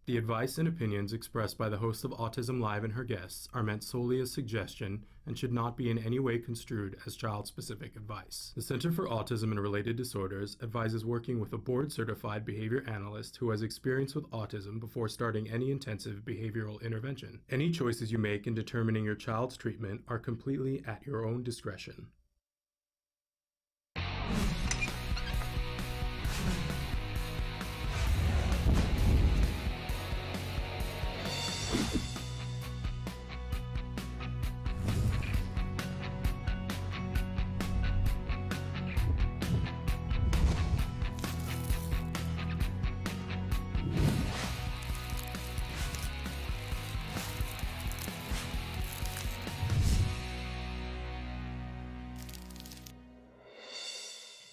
The advice and opinions expressed by the host of Autism Live and her guests are meant solely as suggestion and should not be in any way construed as child-specific advice. The Center for Autism and Related Disorders advises working with a board-certified behavior analyst who has experience with autism before starting any intensive behavioral intervention. Any choices you make in determining your child's treatment are completely at your own discretion.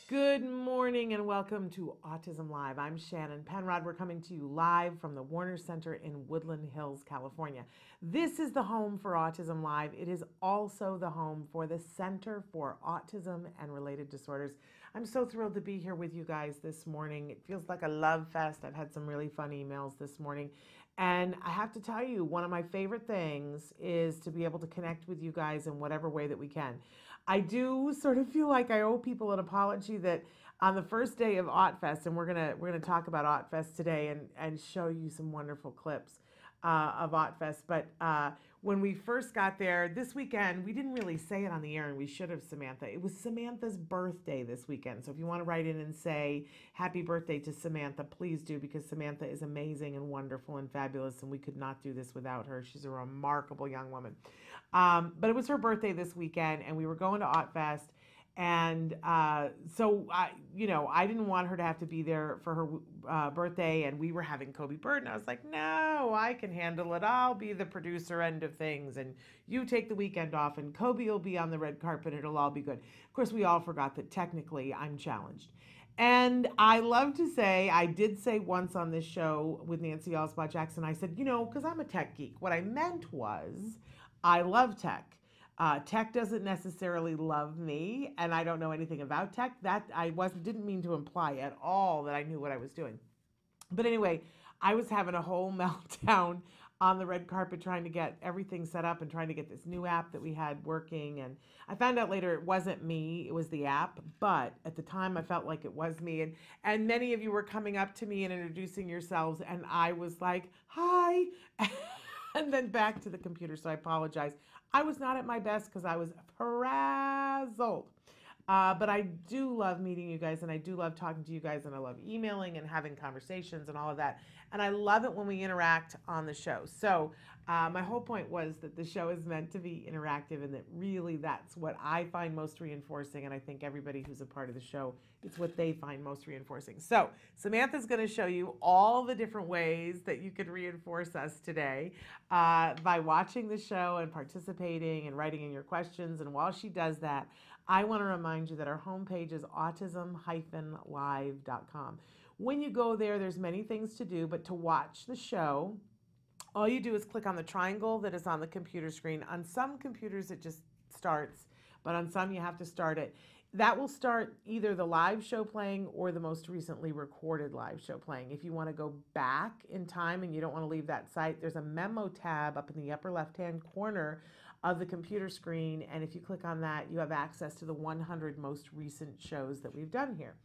Good morning and welcome to Autism Live. I'm Shannon Penrod. We're coming to you live from the Warner Center in Woodland Hills, California. This is the home for Autism Live. It is also the home for the Center for Autism and Related Disorders. I'm so thrilled to be here with you guys this morning. It feels like a love fest. I've had some really fun emails this morning. And I have to tell you, one of my favorite things is to be able to connect with you guys in whatever way that we can. I do sort of feel like I owe people an apology that on the first day of AutFest, and we're gonna talk about AutFest today and show you some wonderful clips of AutFest. But when we first got there this weekend, we didn't really say it on the air, and we should have, Samantha. It was Samantha's birthday this weekend. So if you want to write in and say happy birthday to Samantha, please do, because Samantha is amazing and wonderful and fabulous, and we could not do this without her. She's a remarkable young woman. But it was her birthday this weekend, and we were going to AutFest. And so I didn't want her to have to be there for her birthday, and we were having Kobe Bird, and I was like, no, I can handle it. I'll be the producer end of things, and you take the weekend off, and Kobe will be on the red carpet. It'll all be good. Of course, we all forgot that technically I'm challenged. And I love to say, I did say once on this show with Nancy Alspaugh Jackson, I said, because I'm a tech geek. What I meant was I love tech. Tech doesn't necessarily love me, and I don't know anything about tech. That didn't mean to imply at all that I knew what I was doing. But anyway, I was having a whole meltdown on the red carpet trying to get everything set up and trying to get this new app that we had working. And I found out later it wasn't me, it was the app. But at the time I felt like it was me. And many of you were coming up to me and introducing yourselves, and I was like, hi. And then back to the computer, so I apologize. I was not at my best because I was frazzled. But I do love meeting you guys, and I do love talking to you guys, and I love emailing and having conversations and all of that. And I love it when we interact on the show. So my whole point was that the show is meant to be interactive, and that really that's what I find most reinforcing, and I think everybody who's a part of the show, it's what they find most reinforcing. So Samantha's going to show you all the different ways that you could reinforce us today by watching the show and participating and writing in your questions. And while she does that, I want to remind you that our homepage is autism-live.com. When you go there, there's many things to do, but to watch the show, all you do is click on the triangle that is on the computer screen. On some computers, it just starts, but on some, you have to start it. That will start either the live show playing or the most recently recorded live show playing. If you want to go back in time and you don't want to leave that site, there's a memo tab up in the upper left-hand corner of the computer screen, and if you click on that, you have access to the 100 most recent shows that we've done here.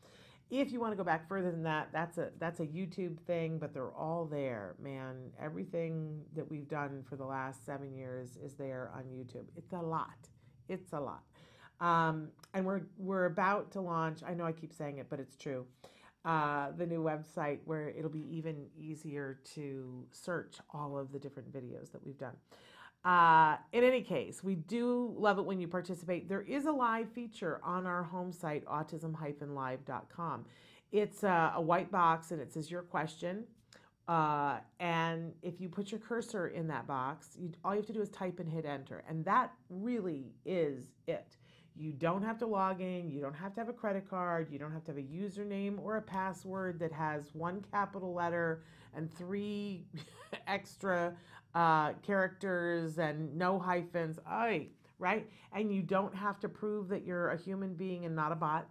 If you want to go back further than that, that's a YouTube thing, but they're all there, man. Everything that we've done for the last 7 years is there on YouTube. It's a lot. It's a lot. And we're about to launch, I know I keep saying it, but it's true, the new website where it'll be even easier to search all of the different videos that we've done. In any case, we do love it when you participate. There is a live feature on our home site, autism-live.com. It's a white box, and it says your question. And if you put your cursor in that box, all you have to do is type and hit enter. And that really is it. You don't have to log in. You don't have to have a credit card. You don't have to have a username or a password that has one capital letter and 3 extra characters and no hyphens, right? And you don't have to prove that you're a human being and not a bot.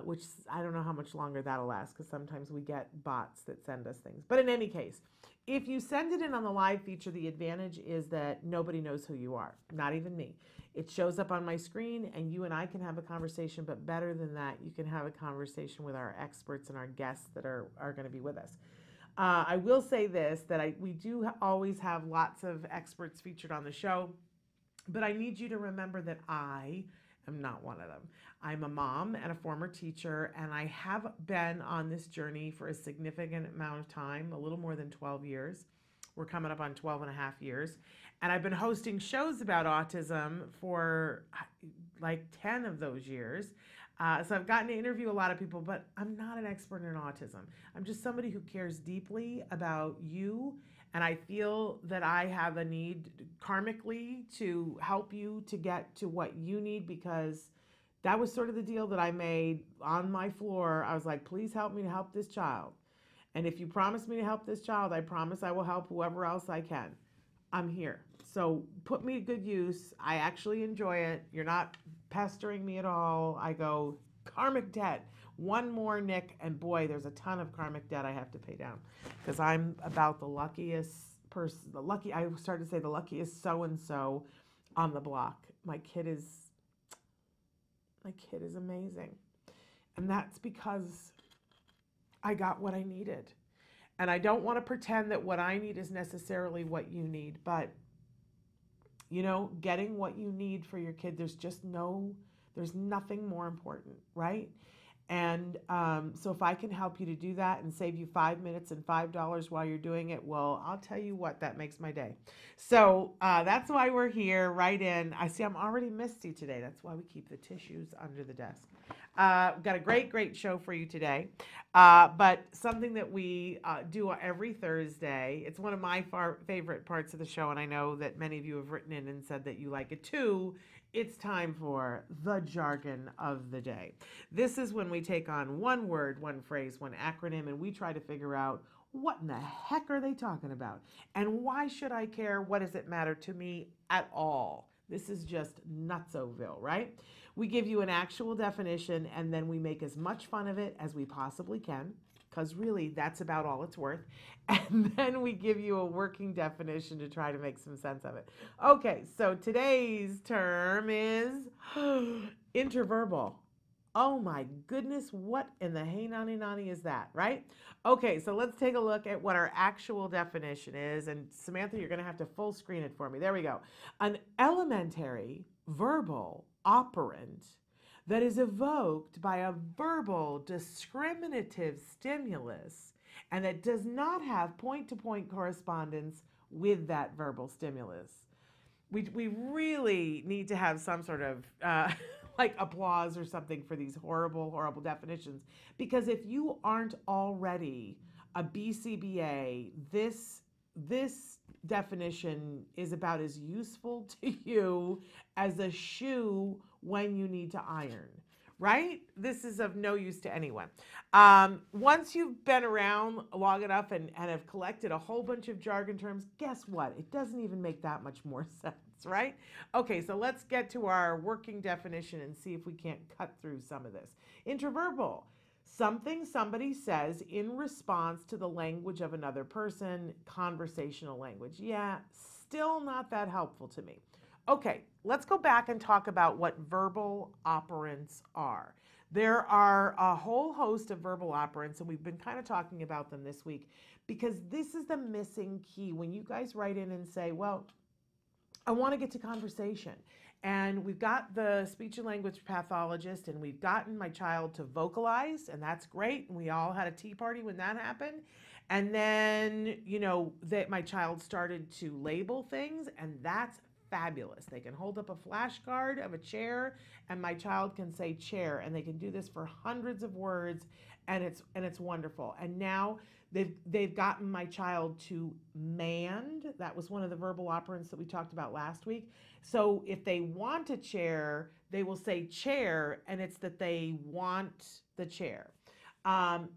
which I don't know how much longer that'll last because sometimes we get bots that send us things. But in any case, if you send it in on the live feature, the advantage is that nobody knows who you are, not even me. It shows up on my screen and you and I can have a conversation, but better than that, you can have a conversation with our experts and our guests that are going to be with us. I will say this, that we do always have lots of experts featured on the show, but I need you to remember that I am not one of them. I'm a mom and a former teacher, and I have been on this journey for a significant amount of time, a little more than 12 years. We're coming up on 12 and a half years. And I've been hosting shows about autism for like 10 of those years. So I've gotten to interview a lot of people, but I'm not an expert in autism. I'm just somebody who cares deeply about you. And I feel that I have a need karmically to help you to get to what you need, because that was sort of the deal that I made on my floor. I was like, please help me to help this child. And if you promise me to help this child, I promise I will help whoever else I can. I'm here. So put me to good use. I actually enjoy it. You're not pestering me at all. I go, karmic debt. One more, Nick, and boy, there's a ton of karmic debt I have to pay down because I'm about the luckiest person. I started to say the luckiest so-and-so on the block. My kid is amazing. And that's because I got what I needed. And I don't want to pretend that what I need is necessarily what you need, but you know, getting what you need for your kid, there's nothing more important, right? And so if I can help you to do that and save you 5 minutes and $5 while you're doing it, well, I'll tell you what, that makes my day. So that's why we're here. Right in. I see I'm already misty today. That's why we keep the tissues under the desk. Got a great show for you today. But something that we do every Thursday, it's one of my favorite parts of the show, and I know that many of you have written in and said that you like it too. It's time for the jargon of the day. This is when we take on one word, one phrase, one acronym, and we try to figure out what in the heck are they talking about? And why should I care? What does it matter to me at all? This is just nutsoville, right? We give you an actual definition and then we make as much fun of it as we possibly can, because really that's about all it's worth. And then we give you a working definition to try to make some sense of it. Okay, so today's term is interverbal. Oh my goodness, what in the hey nani nani is that, right? Okay, so let's take a look at what our actual definition is. And Samantha, you're gonna have to full screen it for me. There we go. An elementary verbal operant that is evoked by a verbal discriminative stimulus and that does not have point-to-point correspondence with that verbal stimulus. We really need to have some sort of like applause or something for these horrible definitions, because if you aren't already a BCBA, this definition is about as useful to you as a shoe when you need to iron, right? This is of no use to anyone. Once you've been around long enough and have collected a whole bunch of jargon terms, guess what? It doesn't even make that much more sense, right? Okay, so let's get to our working definition and see if we can't cut through some of this. Interverbal. Something somebody says in response to the language of another person, conversational language. Yeah, still not that helpful to me. Okay, let's go back and talk about what verbal operants are. There are a whole host of verbal operants, and we've been kind of talking about them this week, because this is the missing key. When you guys write in and say, well, I want to get to conversation, and we've got the speech and language pathologist, and we've gotten my child to vocalize, and that's great. And we all had a tea party when that happened. And then, you know, that my child started to label things, and that's fabulous. They can hold up a flashcard of a chair, and my child can say chair, and they can do this for hundreds of words, and it's wonderful. And now they've gotten my child to mand. That was one of the verbal operants that we talked about last week. So if they want a chair, they will say chair, and it's that they want the chair.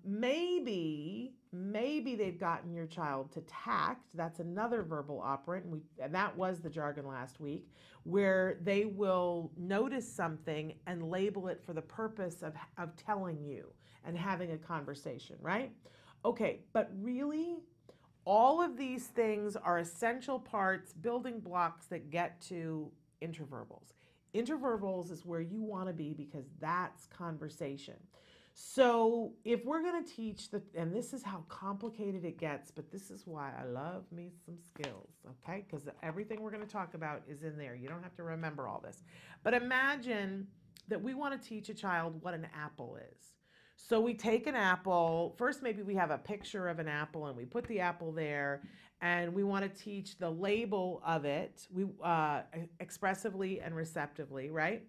Maybe they've gotten your child to tact. That's another verbal operant, and that was the jargon last week, where they will notice something and label it for the purpose of telling you and having a conversation, right? Okay, but really, all of these things are essential parts, building blocks that get to interverbals. Interverbals is where you want to be because that's conversation. So if we're going to teach and this is how complicated it gets, but this is why I love me some skills, okay? Because everything we're going to talk about is in there. You don't have to remember all this. But imagine that we want to teach a child what an apple is. So we take an apple, first maybe we have a picture of an apple and we put the apple there, and we want to teach the label of it, expressively and receptively, right?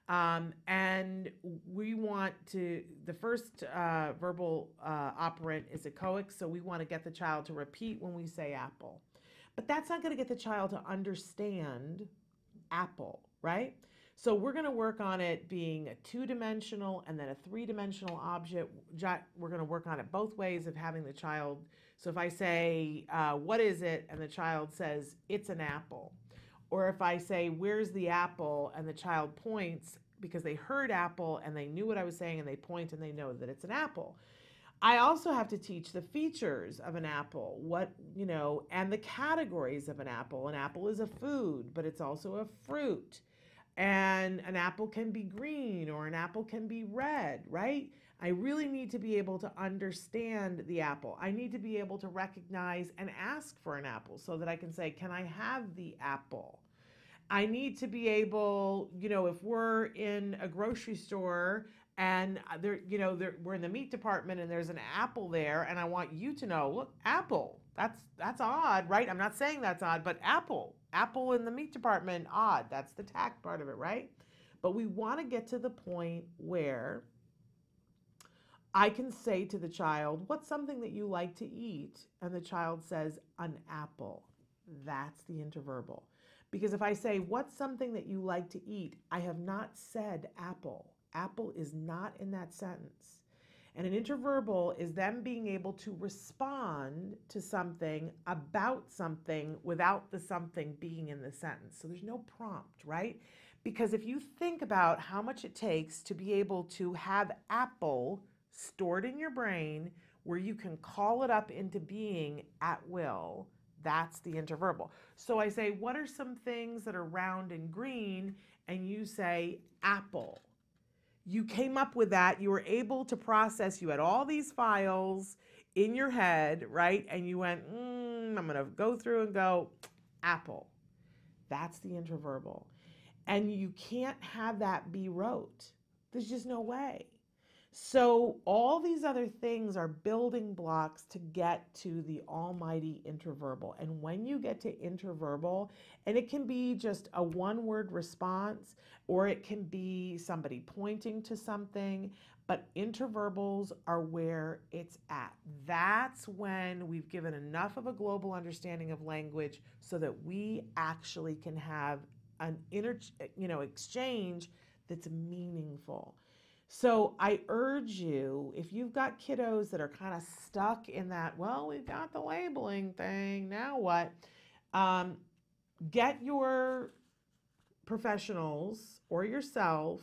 And we want to, the first verbal operant is echoic, so we want to get the child to repeat when we say apple. But that's not going to get the child to understand apple, right? So we're going to work on it being a two-dimensional and then a three-dimensional object. We're going to work on it both ways of having the child. So if I say, what is it? And the child says, it's an apple. Or if I say, where's the apple? And the child points because they heard apple and they knew what I was saying and they point and they know that it's an apple. I also have to teach the features of an apple, and the categories of an apple. An apple is a food, but it's also a fruit. And an apple can be green or an apple can be red, right? I really need to be able to understand the apple. I need to be able to recognize and ask for an apple so that I can say, can I have the apple? I need to be able, if we're in a grocery store and we're in the meat department and there's an apple there and I want you to know, look, apple, that's odd, right? I'm not saying that's odd, but apple in the meat department, odd. That's the tact part of it, right? But we want to get to the point where I can say to the child, what's something that you like to eat? And the child says, an apple. That's the interverbal. Because if I say, what's something that you like to eat? I have not said apple. Apple is not in that sentence. And an interverbal is them being able to respond to something about something without the something being in the sentence. So there's no prompt, right? Because if you think about how much it takes to be able to have apple stored in your brain where you can call it up into being at will, that's the interverbal. So I say, what are some things that are round and green? And you say, apple. You came up with that. You were able to process. You had all these files in your head, right? And you went, I'm going to go through and go, apple. That's the interverbal. And you can't have that be rote. There's just no way. So all these other things are building blocks to get to the almighty interverbal. And when you get to interverbal, and it can be just a one-word response, or it can be somebody pointing to something, but interverbals are where it's at. That's when we've given enough of a global understanding of language so that we actually can have an exchange that's meaningful. So I urge you, if you've got kiddos that are kind of stuck in that, well, we've got the labeling thing, now what? Get your professionals or yourself,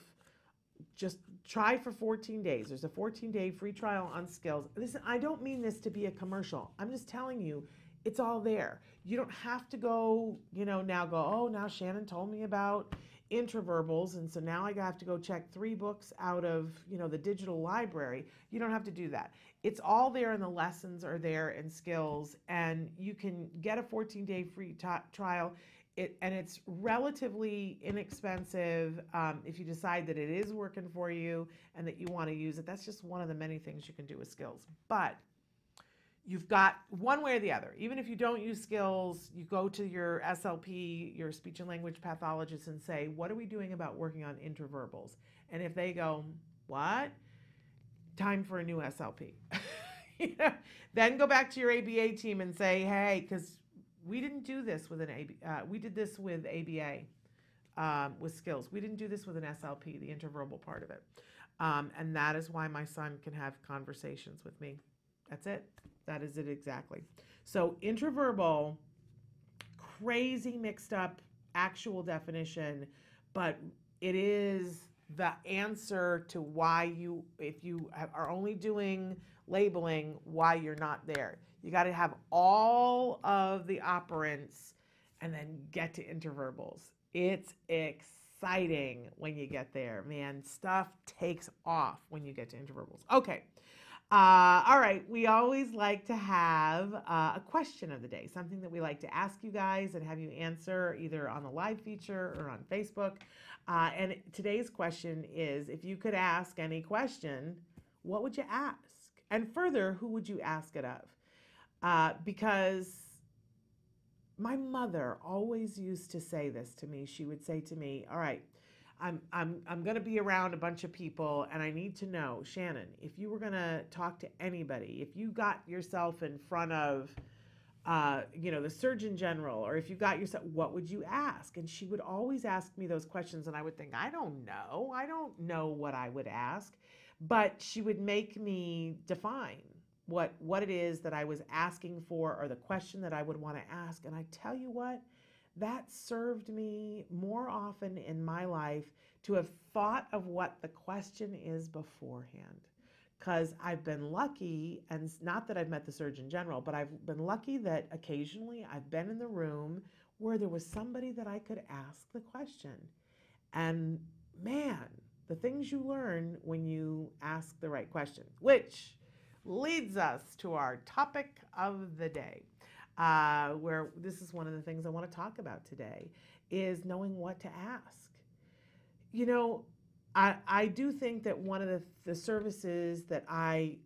just try for 14 days. There's a 14-day free trial on skills. Listen, I don't mean this to be a commercial. I'm just telling you, it's all there. You don't have to go, now Shannon told me about interverbals, and so now I have to go check 3 books out of, the digital library. You don't have to do that. It's all there, and the lessons are there and skills, and you can get a 14-day free trial. And it's relatively inexpensive if you decide that it is working for you and that you want to use it. That's just one of the many things you can do with skills. But you've got one way or the other. Even if you don't use skills, you go to your SLP, your speech and language pathologist, and say, what are we doing about working on interverbals? And if they go, what? Time for a new SLP. Then go back to your ABA team and say, hey, because we didn't do this with an ABA. We did this with ABA, with skills. We didn't do this with an SLP, the interverbal part of it. And that is why my son can have conversations with me. That's it. That is it exactly. So intraverbal, crazy mixed up actual definition, but it is the answer to why you, if you are only doing labeling, why you're not there. You got to have all of the operants and then get to interverbals. It's exciting when you get there, man. Stuff takes off when you get to interverbals. Okay. All right, we always like to have a question of the day, something that we like to ask you guys and have you answer either on the live feature or on Facebook. And today's question is, if you could ask any question, what would you ask? And further, who would you ask it of? Because my mother always used to say this to me. She would say to me, all right, I'm going to be around a bunch of people, and I need to know, Shannon, if you were going to talk to anybody, if you got yourself in front of, the Surgeon General, or if you got yourself, what would you ask? And she would always ask me those questions, and I would think, I don't know what I would ask, but she would make me define what it is that I was asking for, or the question that I would want to ask. And I tell you what, that served me more often in my life to have thought of what the question is beforehand. Because I've been lucky, and not that I've met the Surgeon General, but I've been lucky that occasionally I've been in the room where there was somebody that I could ask the question. And man, the things you learn when you ask the right question, which leads us to our topic of the day. Where this is one of the things I want to talk about today, is knowing what to ask. I do think that one of the services that I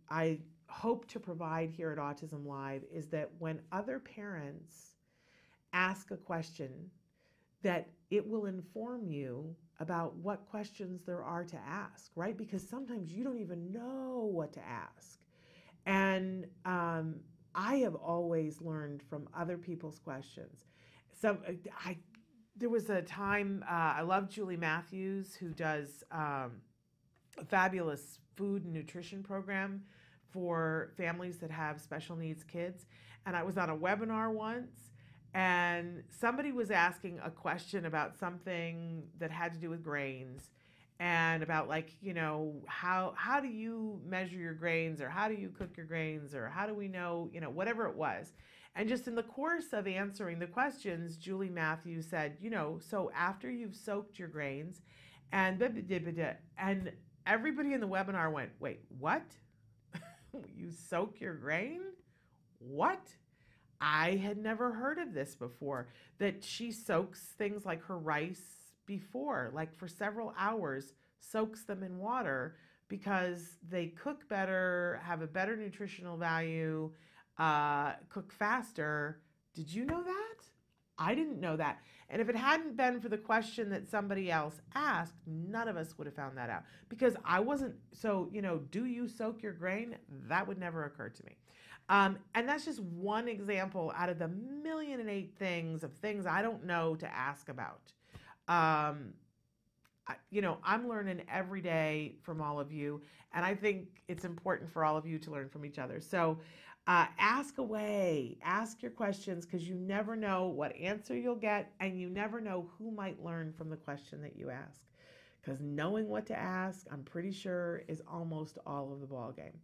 hope to provide here at Autism Live is that when other parents ask a question, that it will inform you about what questions there are to ask, right? Because sometimes you don't even know what to ask. And I have always learned from other people's questions. There was a time, I love Julie Matthews, who does a fabulous food and nutrition program for families that have special needs kids. And I was on a webinar once, and somebody was asking a question about something that had to do with grains, and about how do you measure your grains, or how do you cook your grains, or how do we know, whatever it was. And just in the course of answering the questions, Julie Matthews said, so after you've soaked your grains and everybody in the webinar went, wait, what? You soak your grain? What? I had never heard of this before, that she soaks things like her rice before, like for several hours, soaks them in water because they cook better, have a better nutritional value, cook faster. Did you know that? I didn't know that. And if it hadn't been for the question that somebody else asked, none of us would have found that out, because I wasn't, do you soak your grain? That would never occur to me. And that's just one example out of the 1,000,008 things I don't know to ask about. I'm learning every day from all of you, and I think it's important for all of you to learn from each other. So ask away, ask your questions, because you never know what answer you'll get, and you never know who might learn from the question that you ask. Because knowing what to ask, I'm pretty sure, is almost all of the ball game.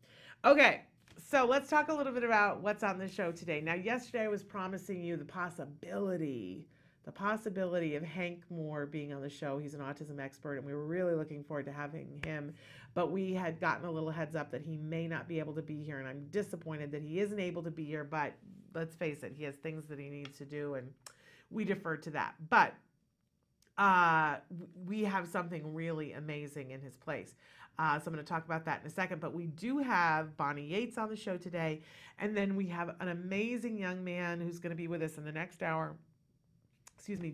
Okay, so let's talk a little bit about what's on the show today. Now, yesterday I was promising you the possibility of Hank Moore being on the show. He's an autism expert, and we were really looking forward to having him. But we had gotten a little heads up that he may not be able to be here, and I'm disappointed that he isn't able to be here. But let's face it, he has things that he needs to do, and we defer to that. But we have something really amazing in his place. So I'm going to talk about that in a second. But we do have Bonnie Yates on the show today, and then we have an amazing young man who's going to be with us in the next hour.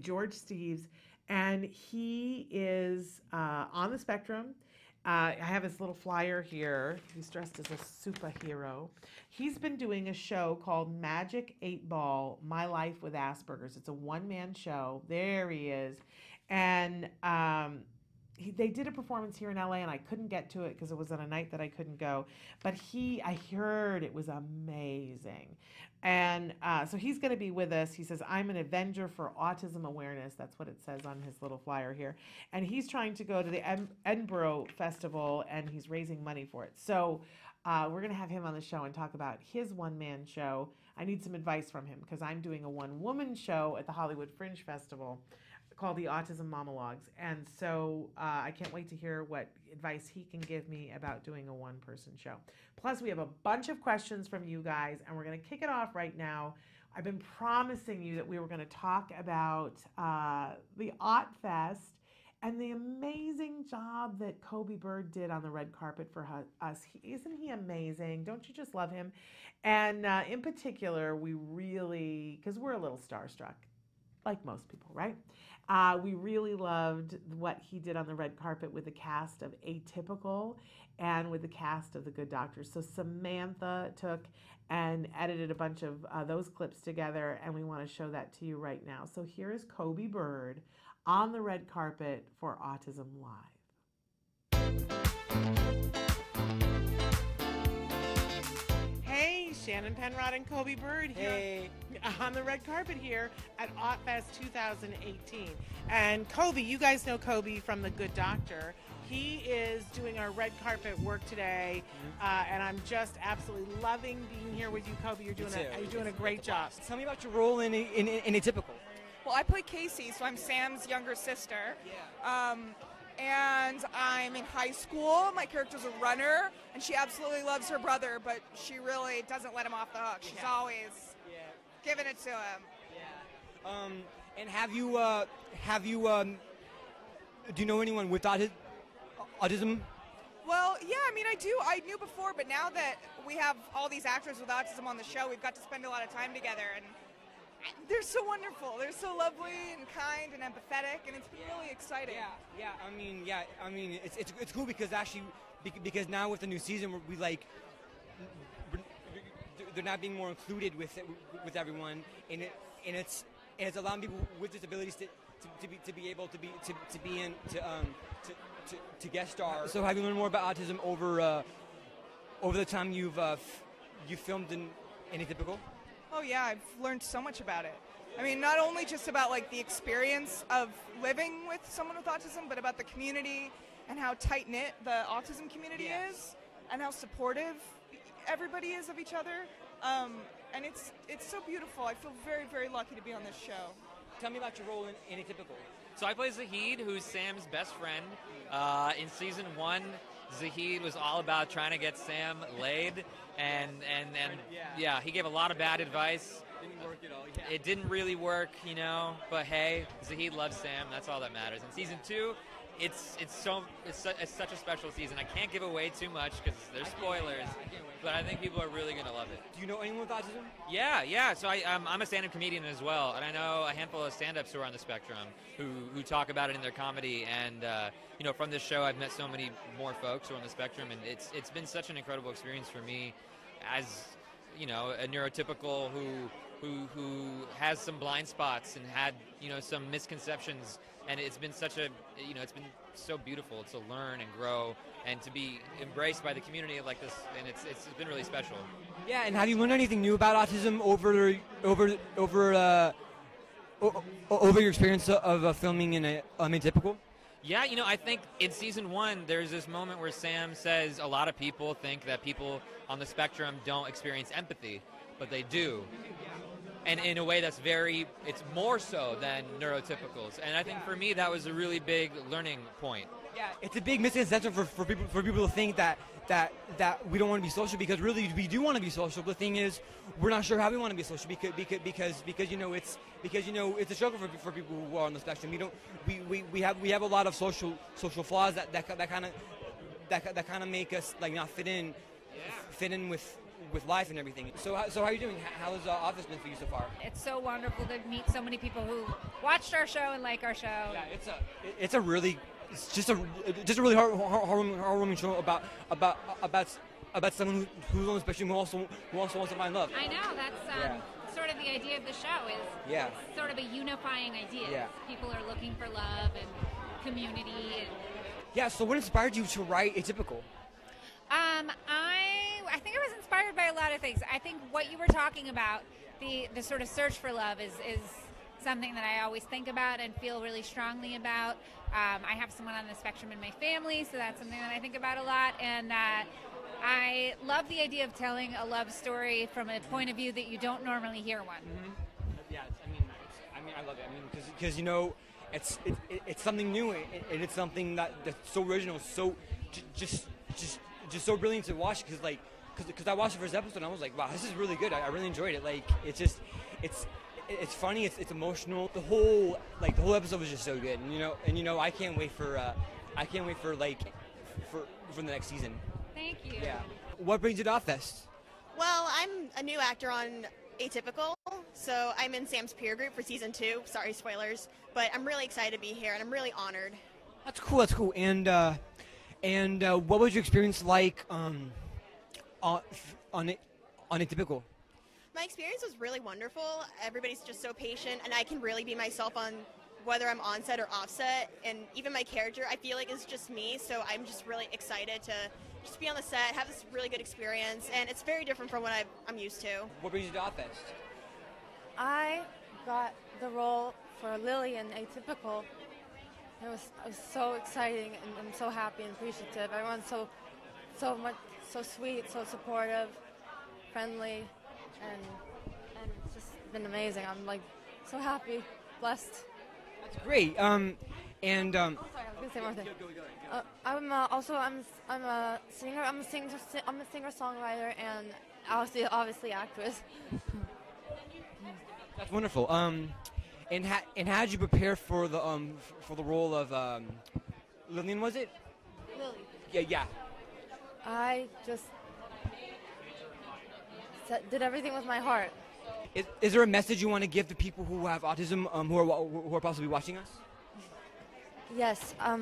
George Steves, and he is on the spectrum. I have his little flyer here. He's dressed as a superhero. He's been doing a show called Magic 8 Ball, My Life with Asperger's. It's a one-man show. There he is. And they did a performance here in LA, and I couldn't get to it because it was on a night that I couldn't go. But I heard it was amazing. And so he's going to be with us. He says, I'm an Avenger for Autism Awareness. That's what it says on his little flyer here. And he's trying to go to the Edinburgh Festival, and he's raising money for it. So we're going to have him on the show and talk about his one-man show. I need some advice from him because I'm doing a one-woman show at the Hollywood Fringe Festival called the Autism Monologues. And so I can't wait to hear what advice he can give me about doing a one-person show. Plus, we have a bunch of questions from you guys, and we're going to kick it off right now. I've been promising you that we were going to talk about the Aut Fest and the amazing job that Kobe Bird did on the red carpet for us. Isn't he amazing? Don't you just love him? And in particular, we really, because we're a little starstruck, like most people, right? We really loved what he did on the red carpet with the cast of Atypical and with the cast of The Good Doctor. So Samantha took and edited a bunch of those clips together, and we want to show that to you right now. So here is Kobe Bird on the red carpet for Autism Live. Hey, Shannon Penrod and Kobe Bird here on the red carpet here at Aut Fest 2018. And Kobe, you guys know Kobe from The Good Doctor. He is doing our red carpet work today, and I'm just absolutely loving being here with you, Kobe. You're doing a great job. Tell me about your role in Atypical. Well, I play Casey, so I'm Sam's younger sister. And I'm in high school. My character's a runner, and she absolutely loves her brother, but she really doesn't let him off the hook. She's always giving it to him. And have you do you know anyone with autism? Well, yeah, I mean, I do. I knew before, but now that we have all these actors with autism on the show, we've got to spend a lot of time together, and they're so wonderful. They're so lovely and kind and empathetic, and it's been really exciting. I mean, it's cool because actually, because now with the new season, they're not being more included with everyone, and it's allowing people with disabilities to be able to be in to guest star. So have you learned more about autism over the time you filmed in Atypical? Oh yeah, I've learned so much about it. I mean, not only just about like the experience of living with someone with autism, but about the community and how tight-knit the autism community is, and how supportive everybody is of each other. And it's so beautiful. I feel very, very lucky to be on this show. Tell me about your role in Atypical. So I play Zahid, who's Sam's best friend. In season 1, Zahid was all about trying to get Sam laid, and he gave a lot of bad advice. Didn't work at all. Yeah. It didn't really work, but hey, Zahid loves Sam. That's all that matters. In season 2, it's such a special season. I can't give away too much because there's spoilers, but I think people are really gonna love it. Do you know anyone with autism? Yeah. So I'm a stand-up comedian as well, and I know a handful of stand-ups who are on the spectrum who talk about it in their comedy. And from this show, I've met so many more folks who are on the spectrum, and it's been such an incredible experience for me, as a neurotypical who has some blind spots and had some misconceptions. And it's been it's been so beautiful to learn and grow and to be embraced by the community like this, and it's been really special. Yeah, and have you learned anything new about autism over your experience of filming in Atypical? Yeah, I think in season 1 there's this moment where Sam says a lot of people think that people on the spectrum don't experience empathy, but they do. And in a way that's it's more so than neurotypicals. And I think for me that was a really big learning point. Yeah, it's a big misconception for people to think that we don't want to be social, because really we do want to be social. The thing is, we're not sure how we want to be social because it's a struggle for people who are on the spectrum. We have a lot of social flaws that kind of make us like not fit in with life and everything. So how are you doing? How has Office been for you so far? It's so wonderful to meet so many people who watched our show and like our show. Yeah, it's just a really heartwarming show about someone who's on the spectrum who also wants to find love. I know, that's sort of the idea of the show is sort of a unifying idea. Yeah. People are looking for love and community, and Yeah. So what inspired you to write Atypical? I think I was inspired by a lot of things. I think what you were talking about, the sort of search for love, is something that I always think about and feel really strongly about. I have someone on the spectrum in my family, so that's something that I think about a lot. And I love the idea of telling a love story from a point of view that you don't normally hear one. Mm-hmm. Yeah, I love it. I mean, because you know, it's something new, and it's something that's so original, so just so brilliant to watch. Because I watched the first episode and I was like, wow, this is really good. I really enjoyed it. Like, it's funny. It's emotional. The whole episode was just so good. And you know, I can't wait for the next season. Thank you. Yeah. What brings you to Oddfest? Well, I'm a new actor on Atypical, so I'm in Sam's peer group for season 2. Sorry, spoilers, but I'm really excited to be here, and I'm really honored. That's cool. That's cool. And what was your experience like on Atypical? My experience was really wonderful. Everybody's just so patient, and I can really be myself on whether I'm on set or off set, and even my character I feel like is just me, so I'm just really excited to just be on the set, have this really good experience, and it's very different from what I'm used to. What brings you to Oddfest? I got the role for Lily in Atypical. It was so exciting, and I'm so happy and appreciative. Everyone's so sweet, so supportive, friendly, and it's just been amazing. I'm like so happy, blessed. That's great. Oh, sorry, I was gonna say one thing. I'm a singer. I'm a singer-songwriter, and obviously actress. That's wonderful. And how did you prepare for the role of Lillian? Was it? Lily. Yeah. I just did everything with my heart. Is there a message you want to give to people who have autism, who are possibly watching us? Yes, I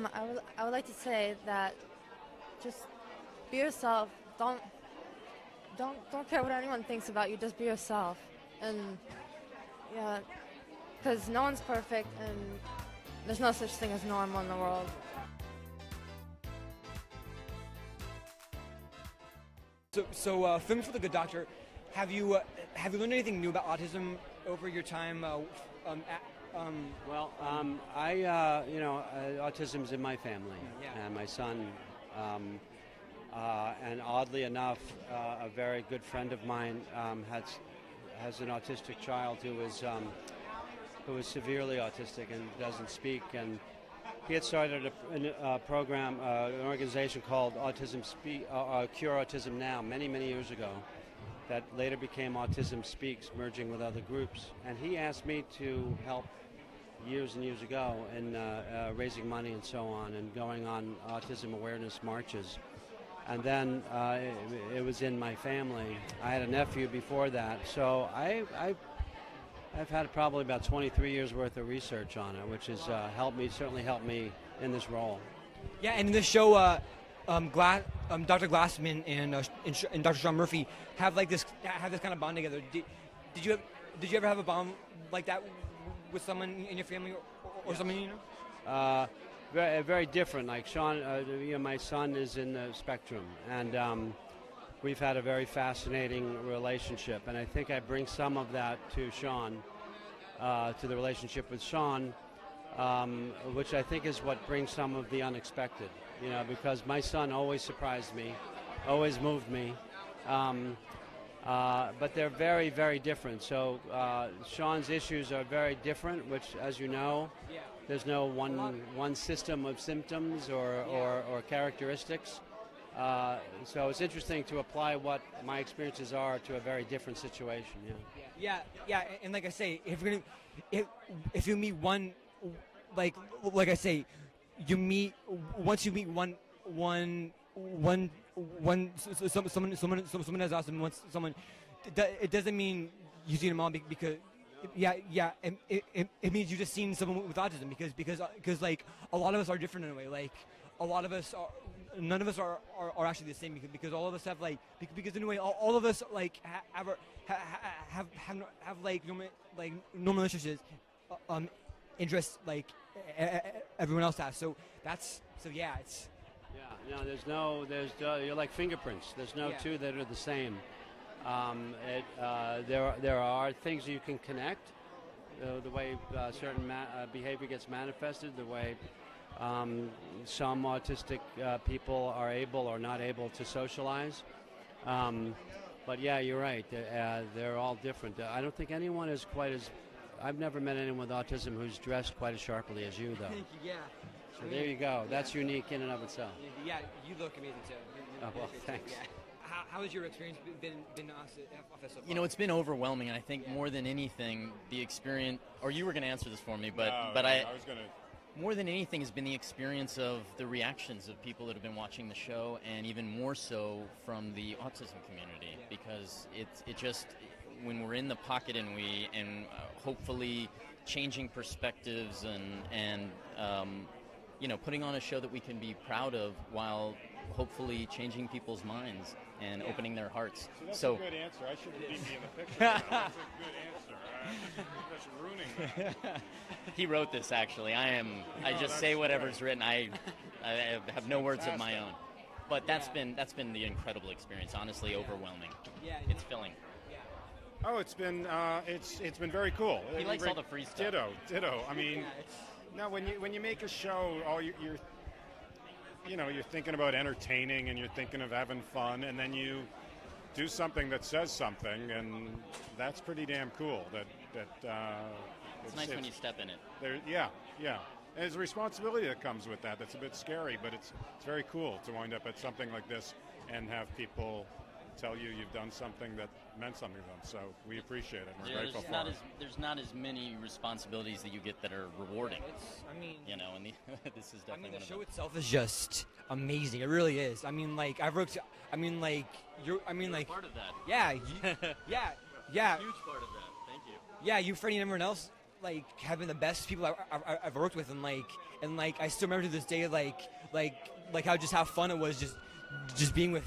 would like to say that just be yourself. Don't care what anyone thinks about you. Just be yourself, and yeah, because no one's perfect, and there's no such thing as normal in the world. So, Film for the Good Doctor. Have you learned anything new about autism over your time? Autism's in my family, and my son, and oddly enough, a very good friend of mine has an autistic child who is severely autistic and doesn't speak, and he had started a program, an organization called Cure Autism Now many years ago, that later became Autism Speaks, merging with other groups. And he asked me to help years and years ago in raising money and so on, and going on autism awareness marches. And then it was in my family. I had a nephew before that, so I've had probably about 23 years worth of research on it, which has certainly helped me in this role. Yeah, and in this show, Dr. Glassman and Dr. Sean Murphy have this kind of bond together. Did you ever have a bond like that with someone in your family or Yes. someone you know? Very, very different. Like Sean, my son is in the spectrum, and we've had a very fascinating relationship. And I think I bring some of that to Sean, to the relationship with Sean, which I think is what brings some of the unexpected. Because my son always surprised me, always moved me. But they're very, very different. So Sean's issues are very different, which, as you know, there's no one system of symptoms or characteristics. So it's interesting to apply what my experiences are to a very different situation. Yeah, and like I say, if you meet one, like I say, once you meet someone has autism, once someone, it doesn't mean you see them all because it means you just seen someone with autism because like a lot of us are different in a way. Like a lot of us are, none of us are actually the same because all of us have because in a way all of us like have like normal relationships interests like everyone else has. So yeah, it's. Yeah, no, you're like fingerprints. There's no two that are the same. There are things you can connect, the way certain behavior gets manifested, the way some autistic people are able or not able to socialize. But yeah, you're right. They're all different. I don't think anyone is quite as. I've never met anyone with autism who's dressed quite as sharply as you, though. Thank you. Yeah. So there you go. That's unique in and of itself. Yeah, you look amazing too. Oh, well, thanks. Yeah. How has your experience been off this so far? You know, it's been overwhelming, and I think more than anything, the experience. Or you were going to answer this for me, but I was going to. More than anything, has been the experience of the reactions of people that have been watching the show, and even more so from the autism community, because it just when we're in the pocket and hopefully changing perspectives and you know, putting on a show that we can be proud of while hopefully changing people's minds and opening their hearts. So that's a good answer. I shouldn't be in the picture. That's a good answer. That's ruining that. He wrote this, actually. I just say whatever's written. I have no words of my own. But that's been the incredible experience. Honestly, overwhelming. Yeah, it's filling. Oh, it's been very cool. He likes all the free stuff. Ditto. I mean, no, when you make a show, you're thinking about entertaining and you're thinking of having fun, and then you do something that says something, and that's pretty damn cool. It's nice when you step in it. Yeah. And there's a responsibility that comes with that. That's a bit scary, but it's very cool to wind up at something like this and have people tell you you've done something that meant something to them. So we appreciate it. We're grateful for it. There's not as many responsibilities that you get that are rewarding. You know, and this is definitely the show itself is just amazing. It really is. I mean, like you're part of that. Yeah. Yeah. Huge part of that. Thank you. Yeah, you, Freddie, and everyone else, like having the best people I've worked with, and I still remember to this day, like how fun it was just being with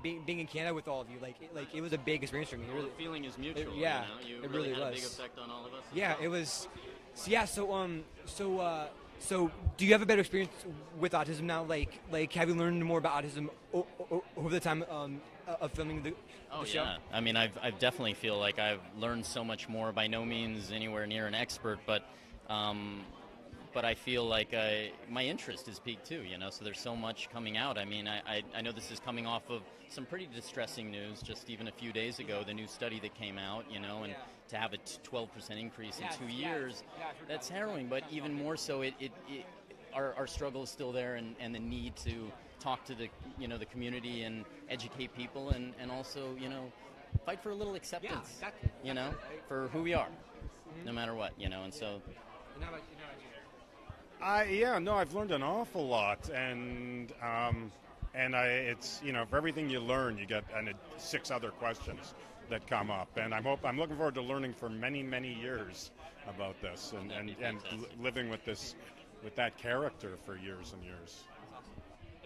being in Canada with all of you. Like it was a big experience for me. Well, the feeling is mutual. It really had was. A big effect on all of us. Yeah, it was. So do you have a better experience with autism now? Like have you learned more about autism over the time of filming the show? Yeah. I mean, I've definitely feel like I've learned so much more. By no means anywhere near an expert, but I feel like my interest is peaked too, you know, so there's so much coming out. I mean, I know this is coming off of some pretty distressing news just even a few days ago, the new study that came out, you know, and to have a 12% increase in 2 years, that's harrowing. But even more so, our struggle is still there, and the need to talk to the community and educate people, and also, you know, fight for a little acceptance, you know, for who we are, no matter what, you know, and so... I've learned an awful lot, and it's, you know, for everything you learn, you get 6 other questions that come up, and I'm looking forward to learning for many, many years about this, and living with that character for years and years.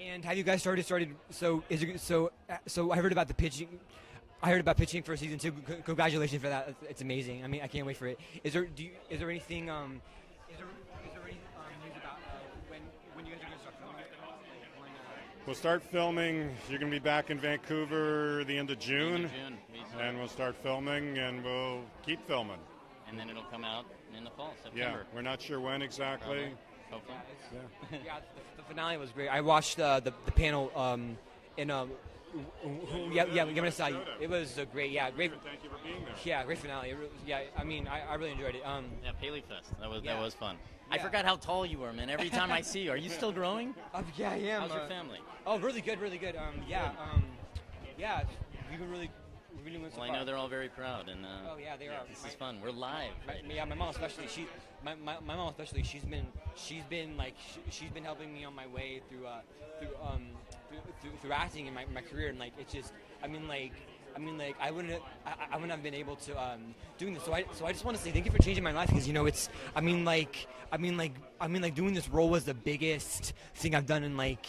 And have you guys started? So I heard about the pitching. I heard about pitching for season 2. Congratulations for that. It's amazing. I mean, I can't wait for it. Is there anything? Is there any news about when you guys are going to start filming? We'll start filming. You're going to be back in Vancouver the end of June. And we'll start filming, and we'll keep filming. And then it'll come out in the fall, September. Yeah, we're not sure when exactly. Hopefully. Yeah, the finale was great. I watched the panel in it was a great. Thank you for being there. Yeah, great finale. I mean, I really enjoyed it. Paley Fest. That was fun. I forgot how tall you were, man. Every time I see you, are you still growing? Yeah, I am. How's your family? Oh, really good, really good. We've been really doing so far. I know they're all very proud, and they are. This is fun. We're live. My mom especially. My mom especially. She's been helping me on my way through acting in my career, and like it's just. I mean, I wouldn't have been able to doing this. So I just want to say thank you for changing my life, because you know it's. I mean like doing this role was the biggest thing I've done in like.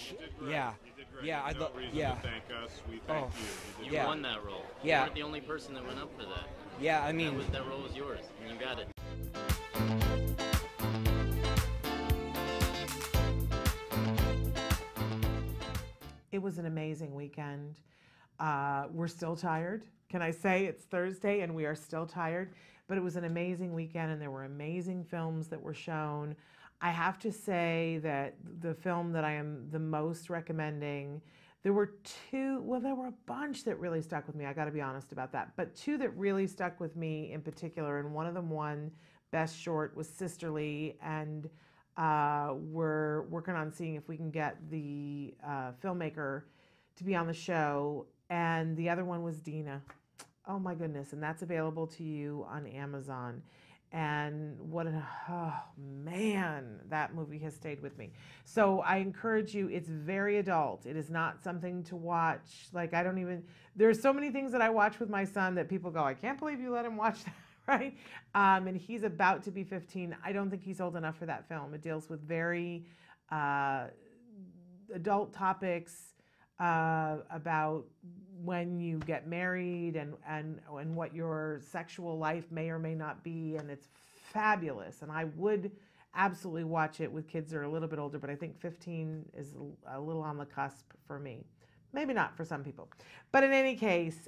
Yeah, I thought. To thank us. We thank you. You won that role. Yeah. You weren't the only person that went up for that. Yeah, I mean that role was yours, and you got it. It was an amazing weekend. We're still tired. Can I say it's Thursday and we are still tired? But it was an amazing weekend and there were amazing films that were shown. I have to say that the film that I am the most recommending, there were there were a bunch that really stuck with me. I got to be honest about that. But two that really stuck with me in particular, and one of them won Best Short, was Sisterly, and we're working on seeing if we can get the filmmaker to be on the show. And the other one was Dina. Oh my goodness. And that's available to you on Amazon. And oh man, that movie has stayed with me. So I encourage you, it's very adult. It is not something to watch. Like, there's so many things that I watch with my son that people go, I can't believe you let him watch that, right? And he's about to be 15. I don't think he's old enough for that film. It deals with very adult topics about when you get married and what your sexual life may or may not be, and it's fabulous. And I would absolutely watch it with kids that are a little bit older, but I think 15 is a little on the cusp for me. Maybe not for some people. But in any case,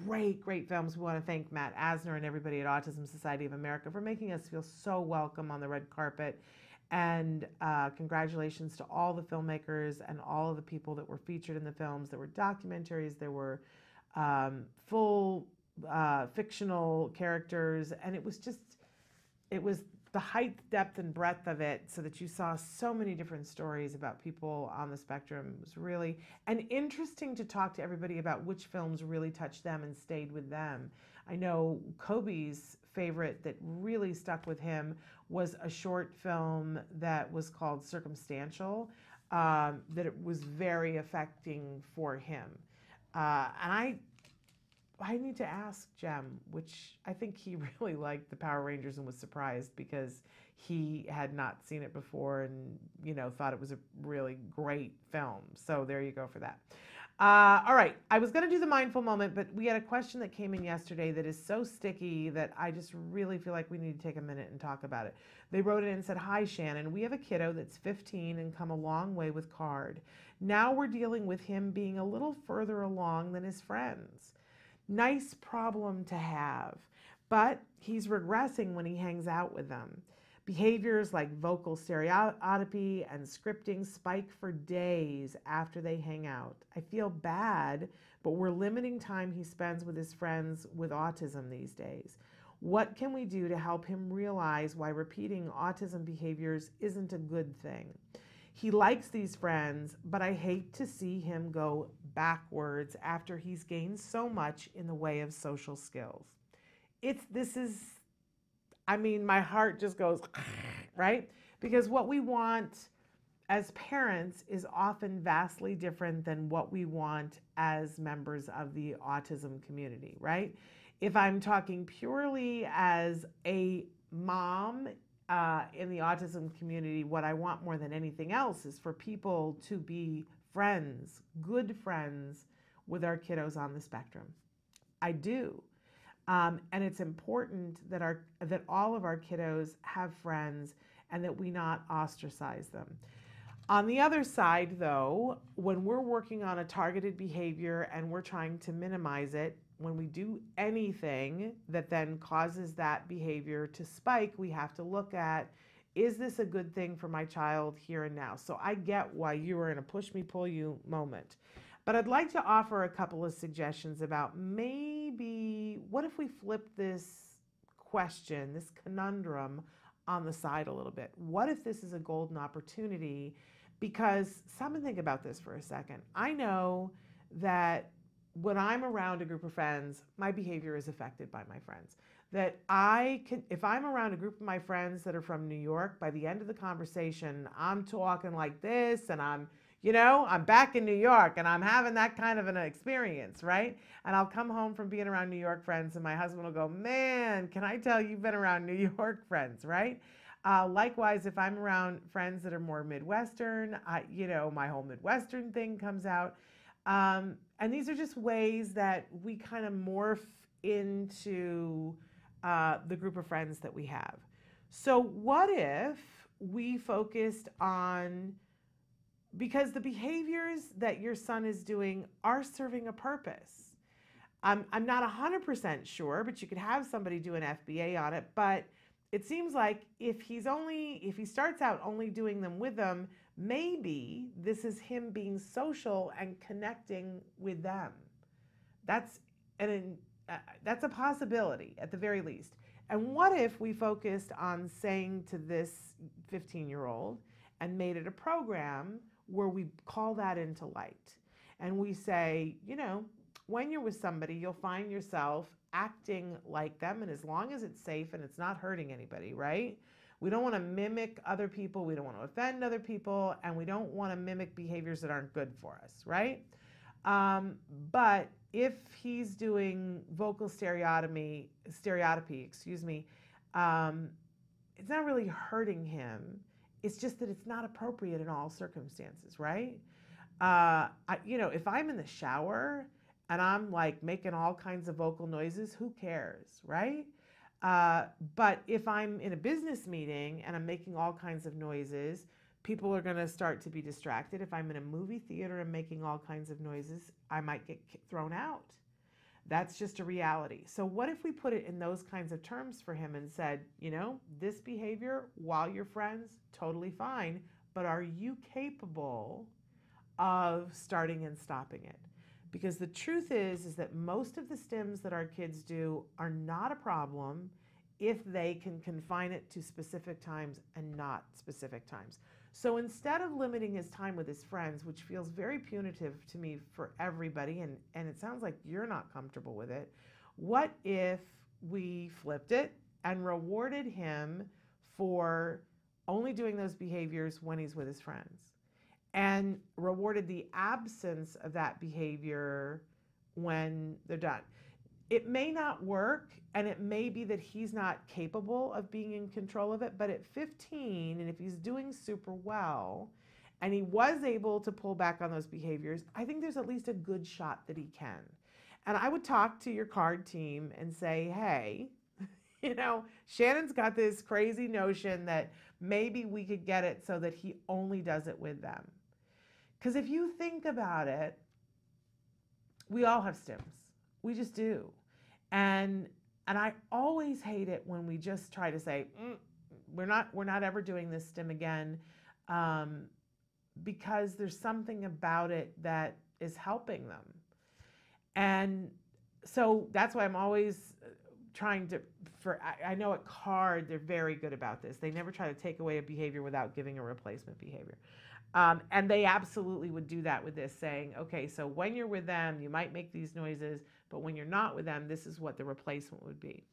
great films. We want to thank Matt Asner and everybody at Autism Society of America for making us feel so welcome on the red carpet. And congratulations to all the filmmakers and all of the people that were featured in the films. There were documentaries, there were full fictional characters, and it was the height, depth, and breadth of it, so that you saw so many different stories about people on the spectrum. It was really interesting to talk to everybody about which films really touched them and stayed with them. I know Kobe's favorite that really stuck with him was a short film that was called Circumstantial, that it was very affecting for him. And I need to ask Jem, which I think he really liked the Power Rangers and was surprised because he had not seen it before and, thought it was a really great film. So there you go for that. All right, I was going to do the mindful moment, but we had a question that came in yesterday that is so sticky that I just really feel like we need to take a minute and talk about it. They wrote in and said, "Hi, Shannon. We have a kiddo that's 15 and come a long way with CARD. Now we're dealing with him being a little further along than his friends. Nice problem to have, but he's regressing when he hangs out with them. Behaviors like vocal stereotypy and scripting spike for days after they hang out. I feel bad, but we're limiting time he spends with his friends with autism these days. What can we do to help him realize why repeating autism behaviors isn't a good thing? He likes these friends, but I hate to see him go backwards after he's gained so much in the way of social skills." My heart just goes, right? Because what we want as parents is often vastly different than what we want as members of the autism community, right? If I'm talking purely as a mom in the autism community, what I want more than anything else is for people to be friends, good friends with our kiddos on the spectrum. I do. And it's important that all of our kiddos have friends and that we not ostracize them. On the other side, though, when we're working on a targeted behavior and we're trying to minimize it, when we do anything that then causes that behavior to spike, we have to look at, is this a good thing for my child here and now? So I get why you are in a push me, pull you moment. But I'd like to offer a couple of suggestions about maybe what if we flip this question, this conundrum on the side a little bit? What if this is a golden opportunity? Because stop and think about this for a second. I know that when I'm around a group of friends, my behavior is affected by my friends. That if I'm around a group of my friends that are from New York, by the end of the conversation, I'm talking like this and I'm back in New York and I'm having that kind of an experience, right? And I'll come home from being around New York friends and my husband will go, "Man, can I tell you've been around New York friends," right? Likewise, if I'm around friends that are more Midwestern, my whole Midwestern thing comes out. And these are just ways that we kind of morph into the group of friends that we have. So what if we focused on because the behaviors that your son is doing are serving a purpose. I'm not 100% sure, but you could have somebody do an FBA on it. But it seems like if he starts out only doing them with them, maybe this is him being social and connecting with them. That's a possibility at the very least. And what if we focused on saying to this 15-year-old and made it a program where we call that into light, and we say, when you're with somebody, you'll find yourself acting like them, and as long as it's safe and it's not hurting anybody, right? We don't want to mimic other people, we don't want to offend other people, and we don't want to mimic behaviors that aren't good for us, right? But if he's doing vocal stereotypy, it's not really hurting him. It's just that it's not appropriate in all circumstances, right? If I'm in the shower and I'm like making all kinds of vocal noises, who cares, right? But if I'm in a business meeting and I'm making all kinds of noises, people are going to start to be distracted. If I'm in a movie theater and making all kinds of noises, I might get thrown out. That's just a reality. So what if we put it in those kinds of terms for him and said, this behavior while you're friends, totally fine, but are you capable of starting and stopping it? Because the truth is that most of the stims that our kids do are not a problem if they can confine it to specific times and not specific times. So instead of limiting his time with his friends, which feels very punitive to me for everybody, and it sounds like you're not comfortable with it, what if we flipped it and rewarded him for only doing those behaviors when he's with his friends, and rewarded the absence of that behavior when they're done? It may not work, and it may be that he's not capable of being in control of it, but at 15, and if he's doing super well, and he was able to pull back on those behaviors, I think there's at least a good shot that he can. And I would talk to your card team and say, hey, Shannon's got this crazy notion that maybe we could get it so that he only does it with them. Because if you think about it, we all have stims. We just do. And I always hate it when we just try to say, we're not ever doing this stim again, because there's something about it that is helping them. And so that's why I'm always trying to, I know at CARD, they're very good about this. They never try to take away a behavior without giving a replacement behavior. And they absolutely would do that with this, saying, okay, so when you're with them, you might make these noises, but when you're not with them, this is what the replacement would be.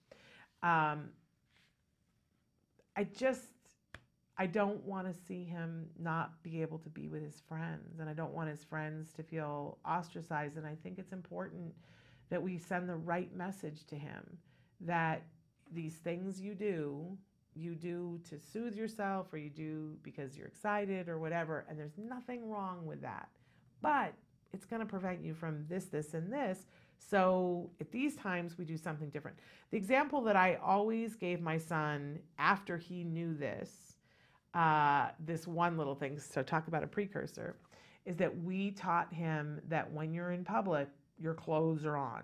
I don't want to see him not be able to be with his friends, and I don't want his friends to feel ostracized. And I think it's important that we send the right message to him, that these things you do to soothe yourself, or you do because you're excited or whatever, and there's nothing wrong with that. But it's going to prevent you from this, and this. So at these times, we do something different. The example that I always gave my son after he knew this one little thing, so talk about a precursor, is that we taught him that when you're in public, your clothes are on.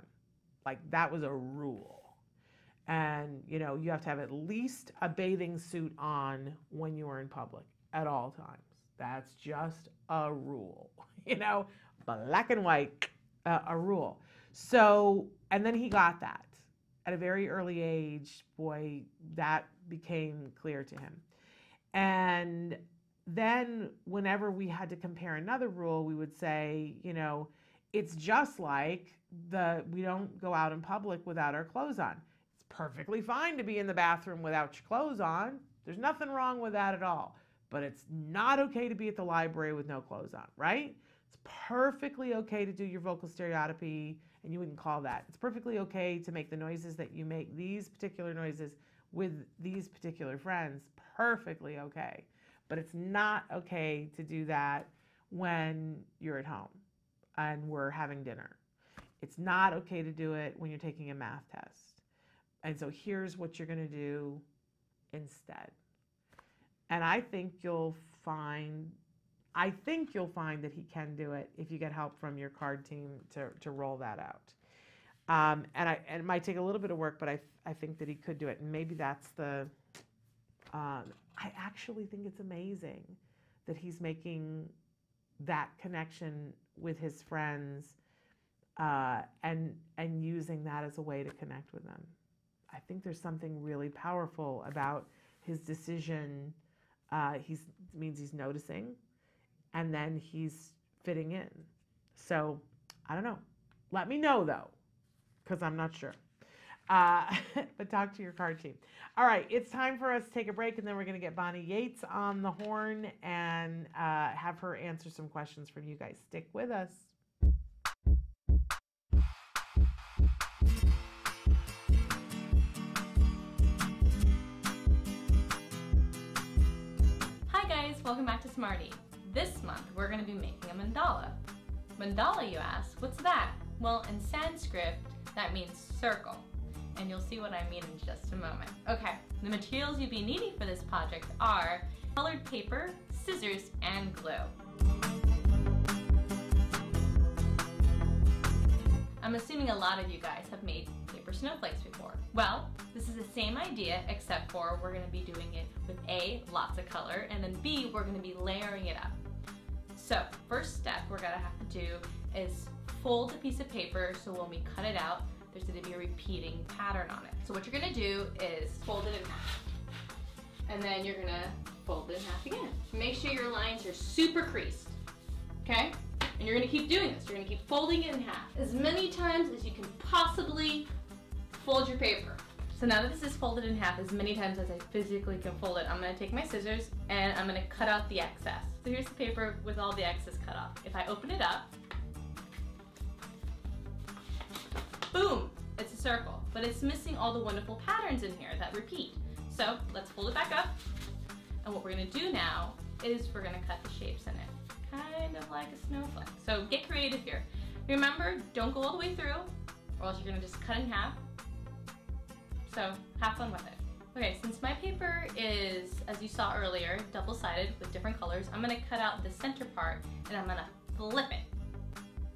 Like, that was a rule. And, you have to have at least a bathing suit on when you are in public at all times. That's just a rule, black and white, a rule. So, and then he got that at a very early age. Boy, that became clear to him. And then whenever we had to compare another rule, we would say, it's just like we don't go out in public without our clothes on. It's perfectly fine to be in the bathroom without your clothes on. There's nothing wrong with that at all. But it's not okay to be at the library with no clothes on, right? It's perfectly okay to do your vocal stereotypy, and you wouldn't call that. It's perfectly okay to make the noises that you make, these particular noises with these particular friends, perfectly okay. But it's not okay to do that when you're at home and we're having dinner. It's not okay to do it when you're taking a math test. And so here's what you're going to do instead. And I think you'll find I think you'll find that he can do it if you get help from your card team to roll that out. And it might take a little bit of work, but I think that he could do it. And maybe that's the, I actually think it's amazing that he's making that connection with his friends and using that as a way to connect with them. I think there's something really powerful about his decision. Means he's noticing, and then he's fitting in. So I don't know. Let me know though, because I'm not sure. But talk to your card team. All right, it's time for us to take a break, and then we're going to get Bonnie Yates on the horn and have her answer some questions from you guys. Stick with us. Hi guys, welcome back to Smarty. This month we're going to be making a mandala. Mandala, you ask? What's that? Well, in Sanskrit, that means circle. And you'll see what I mean in just a moment. Okay, the materials you'll be needing for this project are colored paper, scissors, and glue. I'm assuming a lot of you guys have made paper snowflakes before. Well, this is the same idea, except for we're going to be doing it with A, lots of color, and then B, we're going to be layering it up. So, first step we're going to have to do is fold a piece of paper so when we cut it out, there's going to be a repeating pattern on it. So what you're going to do is fold it in half. And then you're going to fold it in half again. Make sure your lines are super creased. Okay? And you're going to keep doing this. You're going to keep folding it in half as many times as you can possibly fold your paper. So now that this is folded in half as many times as I physically can fold it, I'm going to take my scissors and I'm going to cut out the excess. So here's the paper with all the excess cut off. If I open it up, boom, it's a circle, but it's missing all the wonderful patterns in here that repeat. So let's fold it back up, and what we're gonna do now is we're gonna cut the shapes in it, kind of like a snowflake. So get creative here. Remember, don't go all the way through, or else you're gonna just cut in half. So have fun with it. Okay, since my paper is, as you saw earlier, double-sided with different colors, I'm gonna cut out the center part and I'm gonna flip it.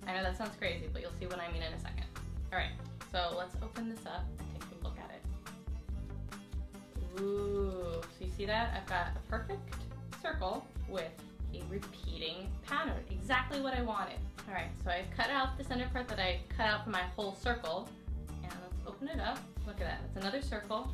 I know that sounds crazy, but you'll see what I mean in a second. Alright, so let's open this up and take a look at it. Ooh, so you see that? I've got a perfect circle with a repeating pattern. Exactly what I wanted. Alright, so I cut out the center part that I cut out for my whole circle. And let's open it up. Look at that. It's another circle,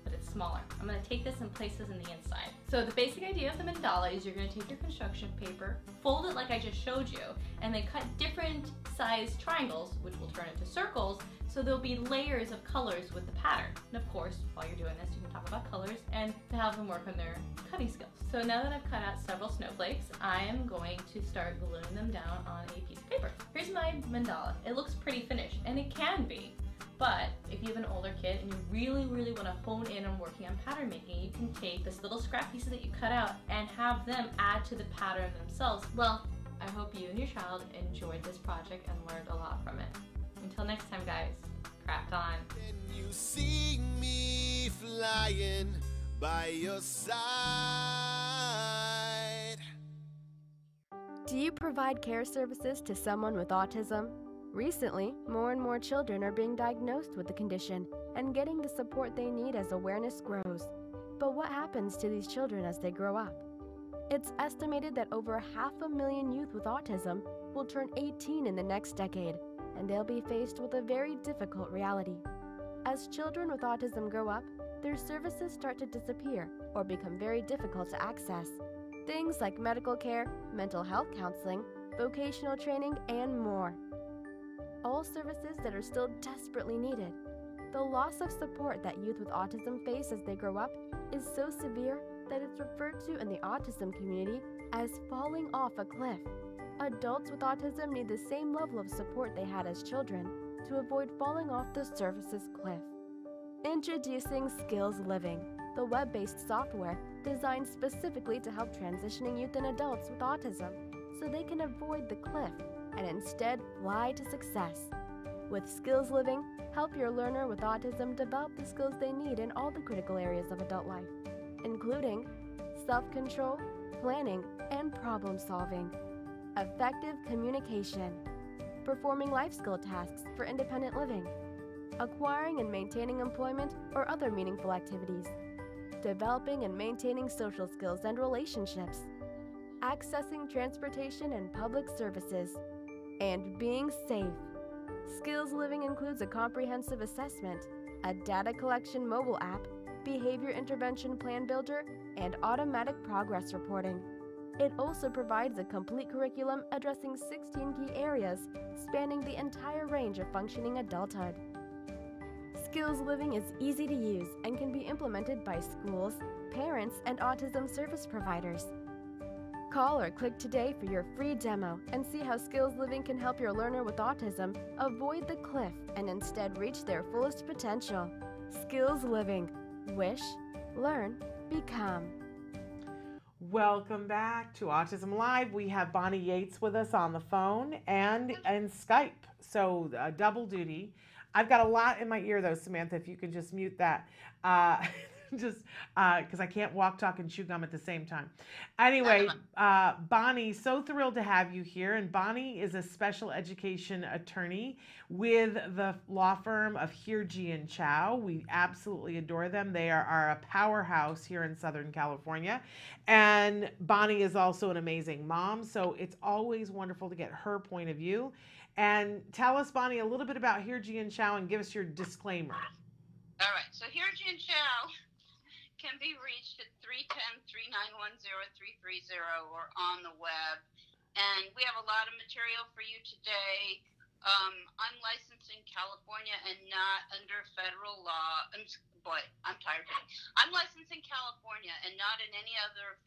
but it's smaller. I'm going to take this and place this in the inside. So the basic idea of the mandala is you're going to take your construction paper, fold it like I just showed you, and then cut different sized triangles, which will turn into circles, so there'll be layers of colors with the pattern. And of course, while you're doing this, you can talk about colors and to have them work on their cutting skills. So now that I've cut out several snowflakes, I am going to start gluing them down on a piece of paper. Here's my mandala. It looks pretty finished, and it can be. But if you have an older kid and you really, really want to hone in on working on pattern making, you can take this little scrap pieces that you cut out and have them add to the pattern themselves. Well, I hope you and your child enjoyed this project and learned a lot from it. Until next time, guys, craft on. Then you see me flying by your side. Do you provide care services to someone with autism? Recently, more and more children are being diagnosed with the condition and getting the support they need as awareness grows. But what happens to these children as they grow up? It's estimated that over 500,000 youth with autism will turn 18 in the next decade, and they'll be faced with a very difficult reality. As children with autism grow up, their services start to disappear or become very difficult to access. Things like medical care, mental health counseling, vocational training, and more. All services that are still desperately needed. The loss of support that youth with autism face as they grow up is so severe that it's referred to in the autism community as falling off a cliff. Adults with autism need the same level of support they had as children to avoid falling off the services cliff. Introducing Skills Living, the web-based software designed specifically to help transitioning youth and adults with autism so they can avoid the cliff and instead fly to success. With Skills Living, help your learner with autism develop the skills they need in all the critical areas of adult life, including self-control, planning, and problem solving. Effective communication. Performing life skill tasks for independent living. Acquiring and maintaining employment or other meaningful activities. Developing and maintaining social skills and relationships. Accessing transportation and public services. And being safe. Skills Living includes a comprehensive assessment, a data collection mobile app, behavior intervention plan builder, and automatic progress reporting. It also provides a complete curriculum addressing 16 key areas, spanning the entire range of functioning adulthood. Skills Living is easy to use and can be implemented by schools, parents, and autism service providers. Call or click today for your free demo and see how Skills Living can help your learner with autism avoid the cliff and instead reach their fullest potential. Skills Living. Wish, learn, become. Welcome back to Autism Live. We have Bonnie Yates with us on the phone and Skype. So double duty. I've got a lot in my ear though, Samantha, if you could just mute that. Just because I can't walk, talk, and chew gum at the same time. Anyway, Bonnie, so thrilled to have you here. And Bonnie is a special education attorney with the law firm of Hirji & Chow. We absolutely adore them. They are a powerhouse here in Southern California. And Bonnie is also an amazing mom, so it's always wonderful to get her point of view. And tell us, Bonnie, a little bit about Hirji & Chow and give us your disclaimer. All right, so Hirji & Chow can be reached at 310-391-0330 or on the web. And we have a lot of material for you today. I'm licensed in California and not under federal law. I'm tired today. I'm licensed in California and not in any other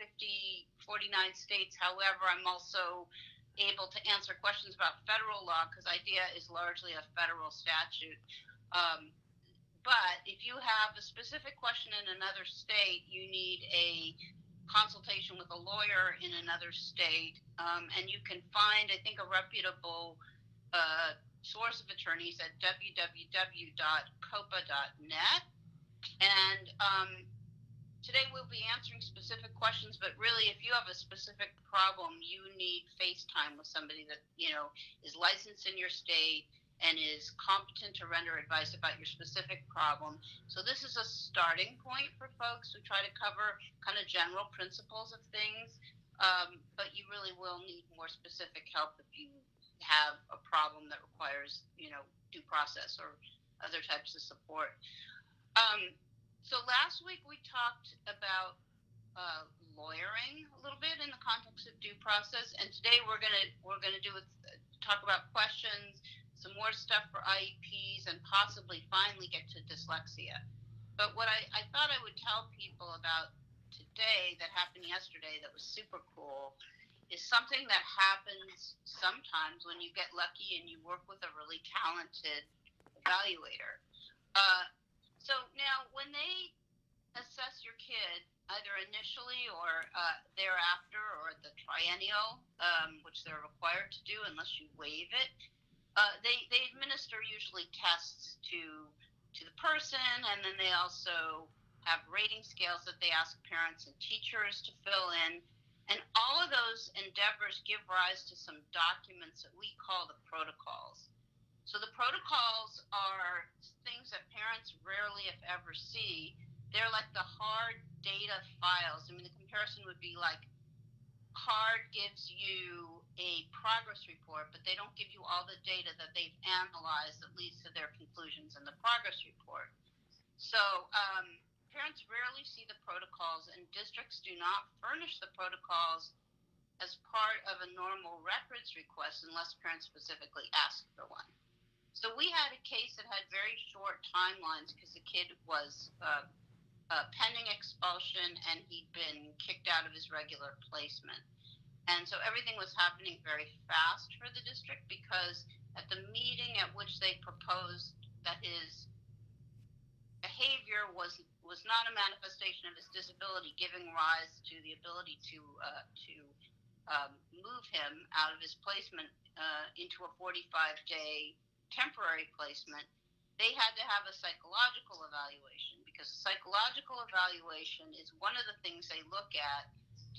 49 states. However, I'm also able to answer questions about federal law because IDEA is largely a federal statute. But if you have a specific question in another state, you need a consultation with a lawyer in another state. And you can find, I think, a reputable source of attorneys at www.copa.net. And today we'll be answering specific questions, but really if you have a specific problem, you need FaceTime with somebody that, is licensed in your state and is competent to render advice about your specific problem. So this is a starting point for folks who try to cover kind of general principles of things, but you really will need more specific help if you have a problem that requires, due process or other types of support. So last week we talked about lawyering a little bit in the context of due process, and today we're gonna talk about questions, some more stuff for IEPs, and possibly finally get to dyslexia. But what I thought I would tell people about today that happened yesterday that was super cool is something that happens sometimes when you get lucky and you work with a really talented evaluator. So now when they assess your kid, either initially or thereafter or the triennial, which they're required to do unless you waive it, they administer usually tests to the person, and then they also have rating scales that they ask parents and teachers to fill in. And all of those endeavors give rise to some documents that we call the protocols. So the protocols are things that parents rarely, if ever, see. They're like the hard data files. I mean, the comparison would be like CARD gives you a progress report, but they don't give you all the data that they've analyzed that leads to their conclusions in the progress report. So parents rarely see the protocols, and districts do not furnish the protocols as part of a normal records request unless parents specifically ask for one. So we had a case that had very short timelines because the kid was pending expulsion and he'd been kicked out of his regular placement. And so everything was happening very fast for the district because at the meeting at which they proposed that his behavior was not a manifestation of his disability, giving rise to the ability to move him out of his placement into a 45-day temporary placement, they had to have a psychological evaluation because a psychological evaluation is one of the things they look at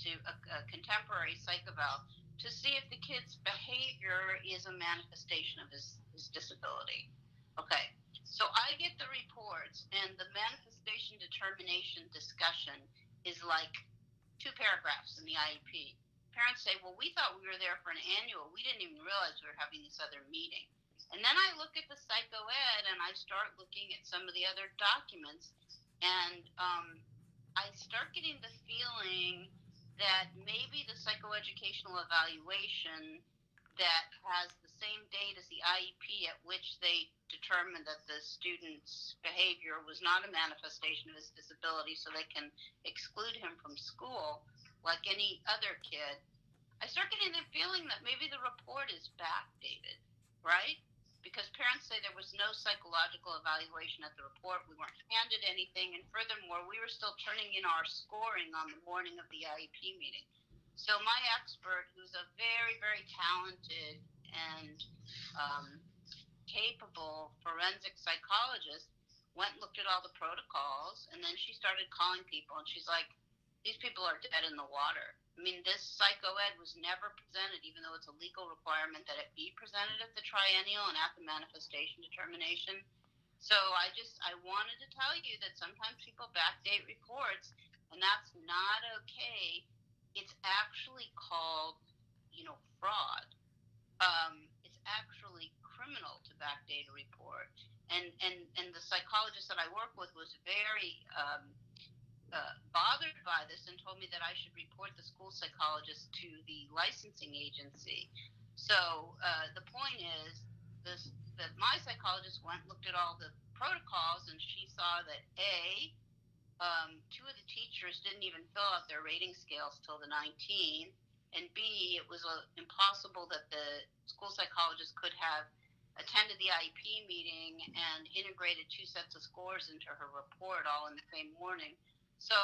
to a contemporary psych eval to see if the kid's behavior is a manifestation of his disability. Okay, so I get the reports, and the manifestation determination discussion is like 2 paragraphs in the IEP. Parents say, well, we thought we were there for an annual. We didn't even realize we were having this other meeting. And then I look at the psychoed, and I start looking at some of the other documents, and I start getting the feeling that maybe the psychoeducational evaluation that has the same date as the IEP at which they determined that the student's behavior was not a manifestation of his disability, so they can exclude him from school like any other kid, I start getting the feeling that maybe the report is backdated, right? Because parents say there was no psychological evaluation at the report. We weren't handed anything. And furthermore, we were still turning in our scoring on the morning of the IEP meeting. So my expert, who's a very, very talented and capable forensic psychologist, went and looked at all the protocols. And then she started calling people. And she's like, these people are dead in the water. I mean, this psychoed was never presented, even though it's a legal requirement that it be presented at the triennial and at the manifestation determination. So I wanted to tell you that sometimes people backdate reports, and that's not okay. It's actually called, fraud. It's actually criminal to backdate a report. And the psychologist that I work with was very bothered by this and told me that I should report the school psychologist to the licensing agency. So the point is that my psychologist went and looked at all the protocols, and she saw that A, 2 of the teachers didn't even fill out their rating scales till the 19, and B, it was impossible that the school psychologist could have attended the IEP meeting and integrated 2 sets of scores into her report all in the same morning. So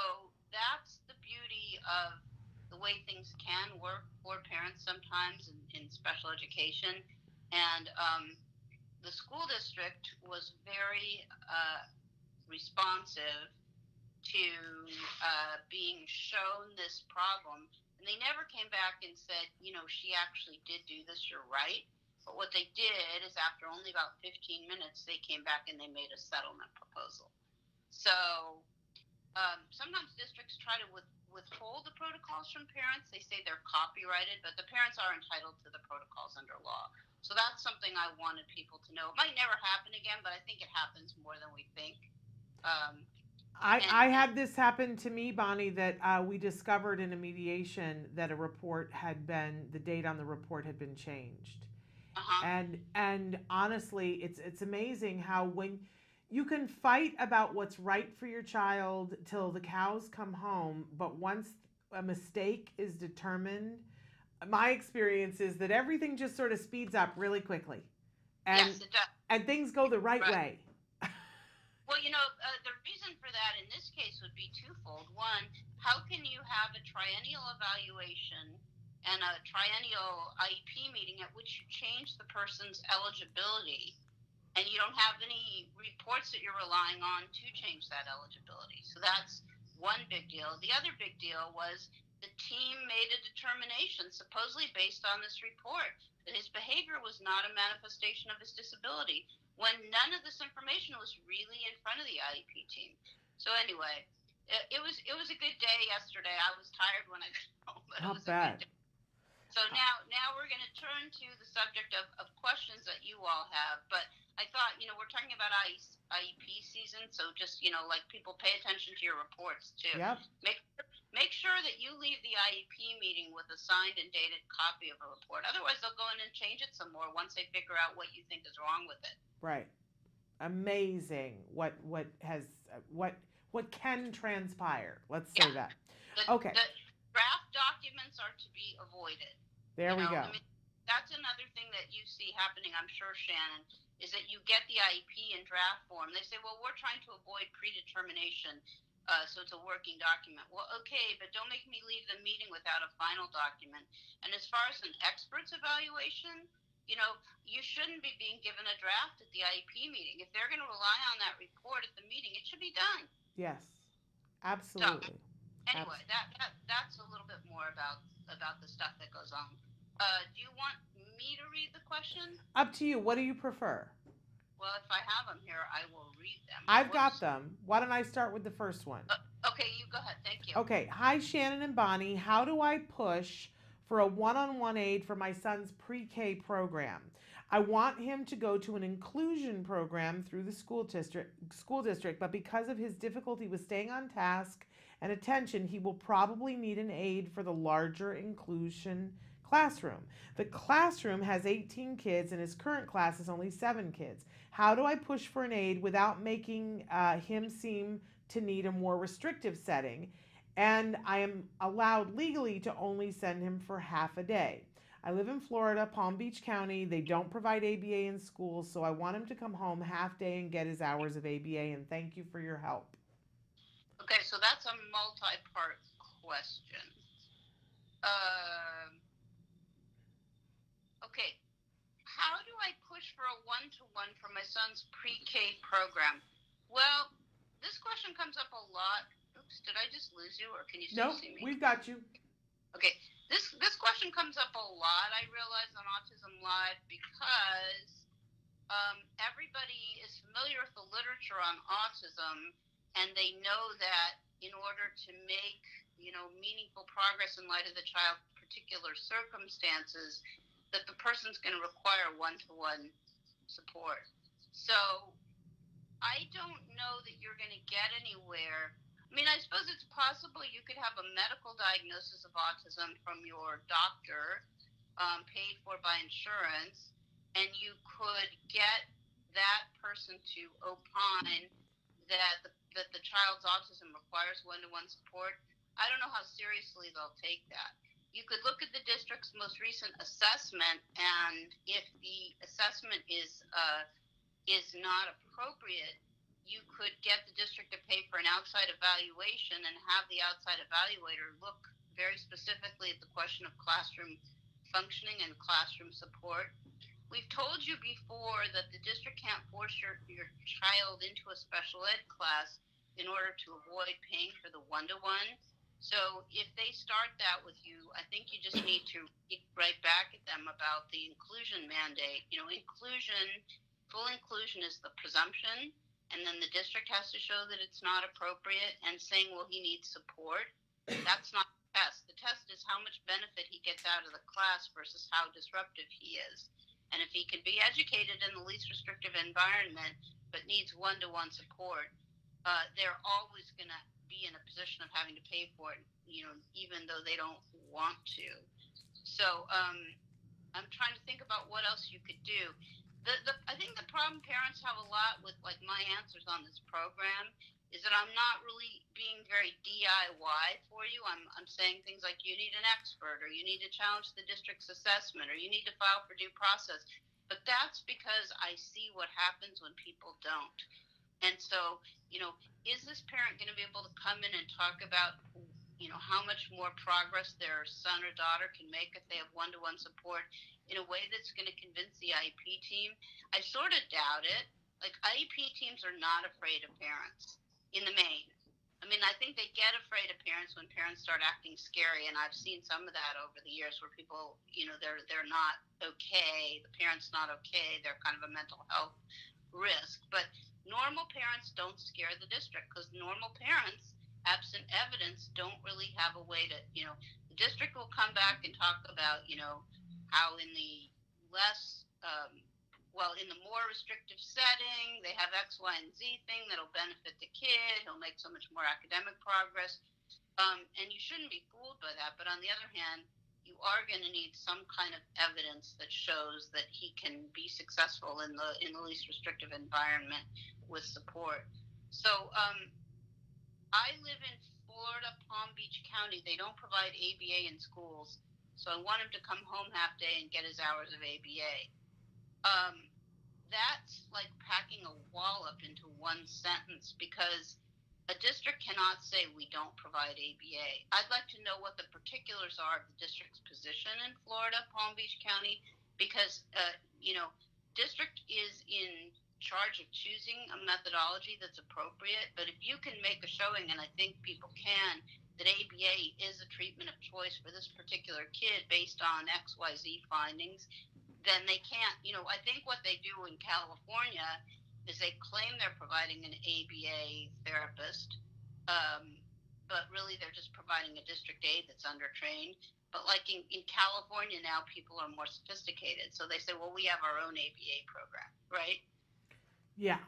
that's the beauty of the way things can work for parents sometimes in special education. And the school district was very responsive to being shown this problem. And they never came back and said, she actually did do this, you're right. But what they did is after only about 15 minutes, they came back and they made a settlement proposal. So sometimes districts try to withhold the protocols from parents. They say they're copyrighted, but the parents are entitled to the protocols under law. So that's something I wanted people to know. It might never happen again, but I think it happens more than we think. I had this happen to me, Bonnie, that we discovered in a mediation that the date on the report had been changed. And honestly, it's amazing how when you can fight about what's right for your child till the cows come home, but once a mistake is determined, my experience is that everything just sort of speeds up really quickly. And, yes, it does. And things go the right way. Well, the reason for that in this case would be twofold. One, how can you have a triennial evaluation and a triennial IEP meeting at which you change the person's eligibility and you don't have any reports that you're relying on to change that eligibility? So that's one big deal. The other big deal was the team made a determination, supposedly based on this report, that his behavior was not a manifestation of his disability, when none of this information was really in front of the IEP team. So anyway, it was a good day yesterday. I was tired when I got home, but it was a good day. So now we're going to turn to the subject of questions that you all have. But I thought, we're talking about IEP season, so just, like people pay attention to your reports too. Yep. Make sure that you leave the IEP meeting with a signed and dated copy of a report. Otherwise, they'll go in and change it some more once they figure out what you think is wrong with it. Right. Amazing. What can transpire? Let's say that. Okay. The draft documents are to be avoided. There we go. I mean, that's another thing that you see happening, I'm sure, Shannon, is that you get the IEP in draft form. They say, well, we're trying to avoid predetermination, so it's a working document. Well, okay, but don't make me leave the meeting without a final document. And as far as an expert's evaluation, you shouldn't be being given a draft at the IEP meeting. If they're going to rely on that report at the meeting, it should be done. Yes, absolutely. So, Anyway, that's a little bit more about the stuff that goes on. Do you want me to read the question? Up to you. What do you prefer? Well, if I have them here, I will read them. I've got them. Why don't I start with the first one? Okay, you go ahead. Thank you. Okay. Hi, Shannon and Bonnie. How do I push for a one-on-one aid for my son's pre-K program? I want him to go to an inclusion program through the school district, but because of his difficulty with staying on task and attention, he will probably need an aid for the larger inclusion classroom. The classroom has 18 kids and his current class is only 7 kids. How do I push for an aid without making him seem to need a more restrictive setting? And I am allowed legally to only send him for half a day. I live in Florida, Palm Beach County. They don't provide ABA in schools, so I want him to come home half day and get his hours of ABA, and thank you for your help. Okay, so that's a multi-part question. Okay, how do I push for a one-to-one for my son's pre-K program? Well, this question comes up a lot. Oops, did I just lose you, or can you still see me? We've got you. Okay, this question comes up a lot, I realize, on Autism Live because everybody is familiar with the literature on autism, and they know that in order to make, meaningful progress in light of the child's particular circumstances, that the person's going to require one-to-one support. So I don't know that you're going to get anywhere. I mean, I suppose it's possible you could have a medical diagnosis of autism from your doctor, paid for by insurance, and you could get that person to opine that the child's autism requires one-to-one support. I don't know how seriously they'll take that. You could look at the district's most recent assessment, and if the assessment is not appropriate, you could get the district to pay for an outside evaluation and have the outside evaluator look very specifically at the question of classroom functioning and classroom support. We've told you before that the district can't force your child into a special ed class in order to avoid paying for the one-to-one. So if they start that with you, I think you just need to write back at them about the inclusion mandate. Full inclusion is the presumption, and then the district has to show that it's not appropriate, and saying, well, he needs support. That's not the test. The test is how much benefit he gets out of the class versus how disruptive he is. And if he can be educated in the least restrictive environment but needs one-to-one support, they're always going to be in a position of having to pay for it, even though they don't want to. So I'm trying to think about what else you could do. I think the problem parents have a lot with, like, my answers on this program is that I'm not really being very DIY for you. I'm saying things like you need an expert, or you need to challenge the district's assessment, or you need to file for due process. But that's because I see what happens when people don't. And so, is this parent going to be able to come in and talk about, how much more progress their son or daughter can make if they have one-to-one support in a way that's going to convince the IEP team? I sort of doubt it. Like, IEP teams are not afraid of parents in the main. I mean, I think they get afraid of parents when parents start acting scary, and I've seen some of that over the years where people, they're not okay, the parent's not okay, they're kind of a mental health risk. But normal parents don't scare the district, because normal parents, absent evidence, don't really have a way to, the district will come back and talk about, how in the less, in the more restrictive setting, they have X, Y, and Z thing that'll benefit the kid. He'll make so much more academic progress. And you shouldn't be fooled by that. But on the other hand, you are going to need some kind of evidence that shows that he can be successful in the least restrictive environment with support. So I live in Florida, Palm Beach County. They don't provide ABA in schools. So I want him to come home half day and get his hours of ABA. That's like packing a wallop into one sentence, because a district cannot say we don't provide ABA. I'd like to know what the particulars are of the district's position in Florida, Palm Beach County, because, district is in charge of choosing a methodology that's appropriate. But if you can make a showing, and I think people can, that ABA is a treatment of choice for this particular kid based on XYZ findings, then they can't, I think what they do in California is they claim they're providing an ABA therapist, but really they're just providing a district aide that's undertrained. But like in California now, people are more sophisticated. So they say, well, we have our own ABA program, right? Yeah.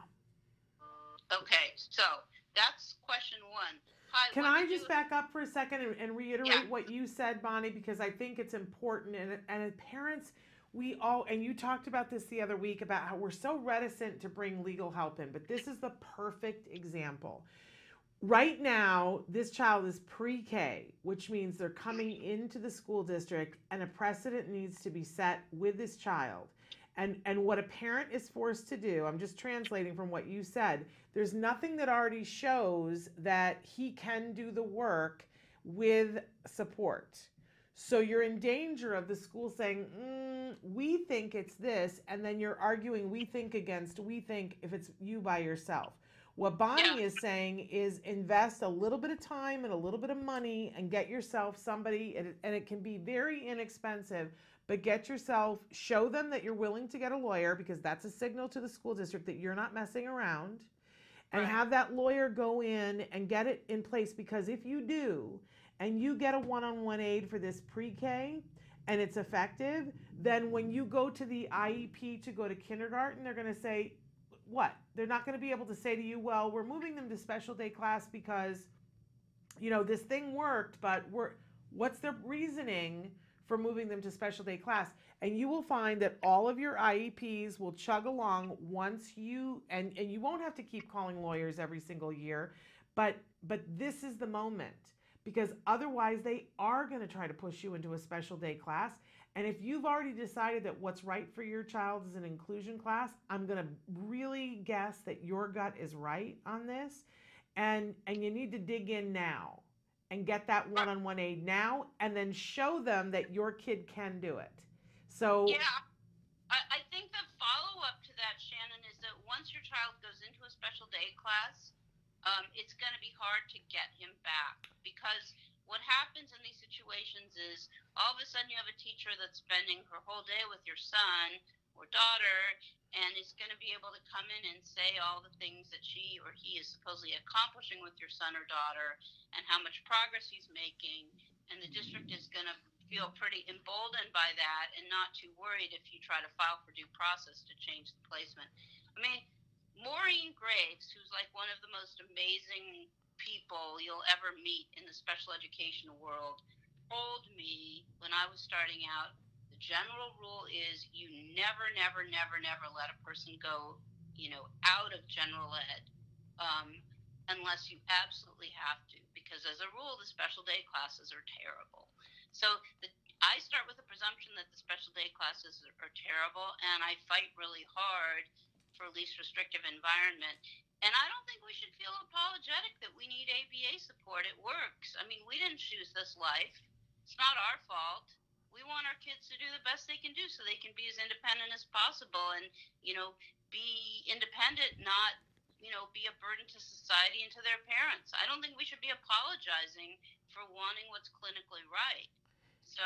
Okay, so that's question one. Hi, Can I just back up for a second and reiterate what you said, Bonnie, because I think it's important. And as parents, we all, and you talked about this the other week about how we're so reticent to bring legal help in, but this is the perfect example. Right now, this child is pre-K, which means they're coming into the school district and a precedent needs to be set with this child. And what a parent is forced to do, I'm just translating from what you said, there's nothing that already shows that he can do the work with support. So you're in danger of the school saying, we think it's this, and then you're arguing we think against we think if it's you by yourself. What Bonnie is saying is invest a little bit of time and a little bit of money and get yourself somebody, and it can be very inexpensive, but get yourself, show them that you're willing to get a lawyer because that's a signal to the school district that you're not messing around, and have that lawyer go in and get it in place, because if you do and you get a one-on-one aid for this pre-K and it's effective, then when you go to the IEP to go to kindergarten, they're going to say, what? They're not going to be able to say to you, well, we're moving them to special day class because, this thing worked, but what's the reasoning for moving them to special day class? And you will find that all of your IEPs will chug along once you, and you won't have to keep calling lawyers every single year, but this is the moment, because otherwise they are going to try to push you into a special day class. And if you've already decided that what's right for your child is an inclusion class, I'm going to really guess that your gut is right on this. And you need to dig in now and get that one-on-one aid now, and then show them that your kid can do it. So yeah, I think the follow-up to that, Shannon, is that once your child goes into a special day class, it's going to be hard to get him back, because what happens in these situations is all of a sudden you have a teacher that's spending her whole day with your son or daughter and is going to be able to come in and say all the things that she or he is supposedly accomplishing with your son or daughter and how much progress he's making. And the district is going to feel pretty emboldened by that and not too worried if you try to file for due process to change the placement. I mean, Maureen Graves, who's like one of the most amazing people you'll ever meet in the special education world, told me when I was starting out, the general rule is you never let a person go, out of general ed, unless you absolutely have to, because as a rule, the special day classes are terrible. So I start with the presumption that the special day classes are terrible, and I fight really hard for least restrictive environment. And I don't think we should feel apologetic that we need ABA support. It works. I mean, we didn't choose this life. It's not our fault. We want our kids to do the best they can do so they can be as independent as possible and, be independent, not, be a burden to society and to their parents. I don't think we should be apologizing for wanting what's clinically right. So,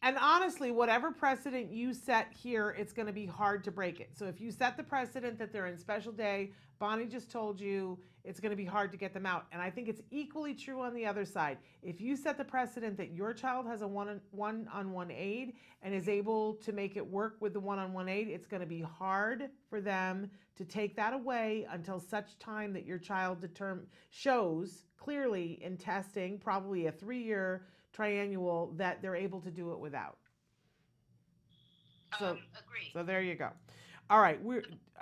and honestly, whatever precedent you set here, it's going to be hard to break it. So if you set the precedent that they're in special day, Bonnie just told you it's going to be hard to get them out. And I think it's equally true on the other side. If you set the precedent that your child has a one-on-one aid and is able to make it work with the one-on-one aid, it's going to be hard for them to take that away until such time that your child shows clearly in testing, probably a 3-year triannual, that they're able to do it without. So, agreed. So there you go. All right,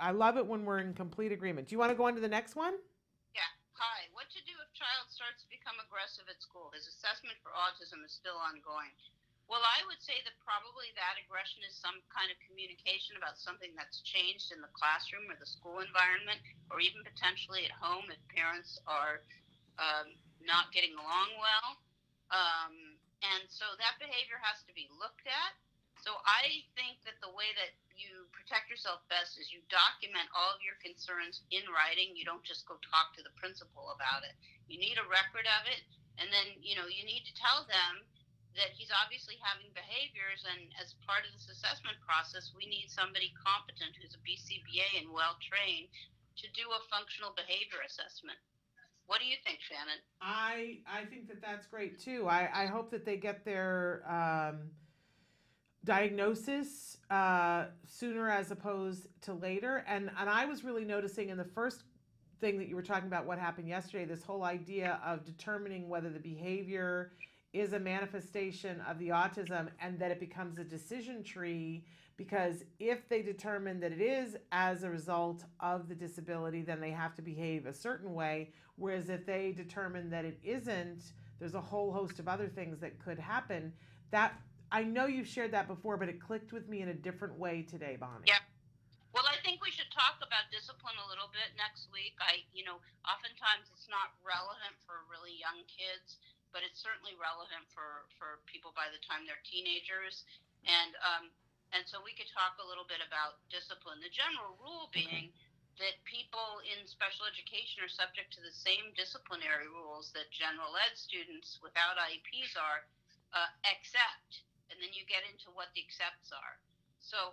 I love it when we're in complete agreement. Do you want to go on to the next one? Yeah. Hi. What to do if child starts to become aggressive at school? His assessment for autism is still ongoing. Well, I would say that probably that aggression is some kind of communication about something that's changed in the classroom or the school environment, or even potentially at home if parents are not getting along well. And so that behavior has to be looked at. So I think that the way that you protect yourself best is you document all of your concerns in writing. You don't just go talk to the principal about it. You need a record of it. And then, you need to tell them that he's obviously having behaviors, and as part of this assessment process, we need somebody competent who's a BCBA and well-trained to do a functional behavior assessment. What do you think, Shannon? I think that that's great too. I hope that they get their diagnosis sooner as opposed to later. And I was really noticing in the first thing that you were talking about, what happened yesterday, this whole idea of determining whether the behavior is a manifestation of the autism, and that it becomes a decision tree, because if they determine that it is as a result of the disability, then they have to behave a certain way. Whereas if they determine that it isn't, there's a whole host of other things that could happen. That, I know you've shared that before, but it clicked with me in a different way today, Bonnie. Yeah. Well, I think we should talk about discipline a little bit next week. Oftentimes it's not relevant for really young kids, but it's certainly relevant for people by the time they're teenagers. And so we could talk a little bit about discipline. The general rule being that people in special education are subject to the same disciplinary rules that general ed students without IEPs are, except. And then you get into what the excepts are. So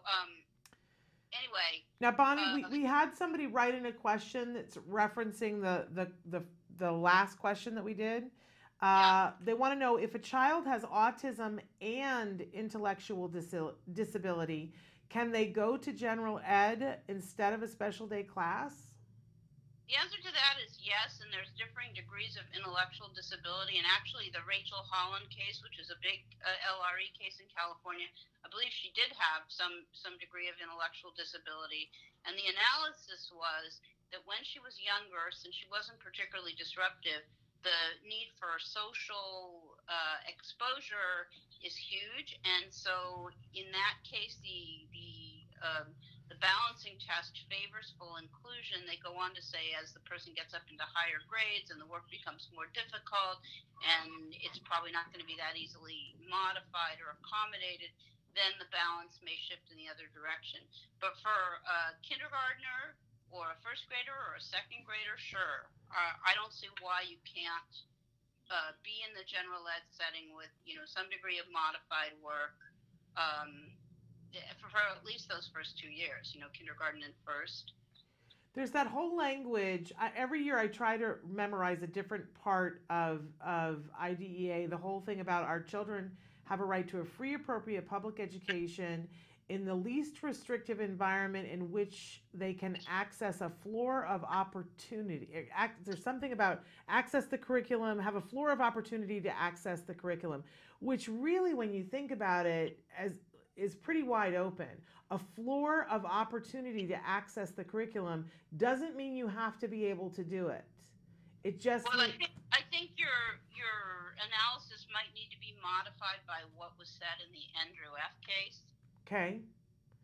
anyway. Now, Bonnie, we had somebody write in a question that's referencing the last question that we did. They want to know, if a child has autism and intellectual disability, can they go to general ed instead of a special day class? The answer to that is yes, and there's differing degrees of intellectual disability. And actually, the Rachel Holland case, which is a big LRE case in California, I believe she did have some degree of intellectual disability. And the analysis was that when she was younger, since she wasn't particularly disruptive, the need for social exposure is huge. And so in that case, the balancing test favors full inclusion. They go on to say, as the person gets up into higher grades and the work becomes more difficult, and it's probably not going to be that easily modified or accommodated, then the balance may shift in the other direction. But for a kindergartner or a first grader or a second grader, sure. I don't see why you can't be in the general ed setting with, some degree of modified work for at least those first 2 years, kindergarten and first. There's that whole language. Every year I try to memorize a different part of IDEA, the whole thing about our children have a right to a free, appropriate public education in the least restrictive environment in which they can access a floor of opportunity. There's something about access the curriculum, have a floor of opportunity to access the curriculum, which really, when you think about it, is pretty wide open. A floor of opportunity to access the curriculum doesn't mean you have to be able to do it. It just I think your analysis might need to be modified by what was said in the Andrew F. case. Okay.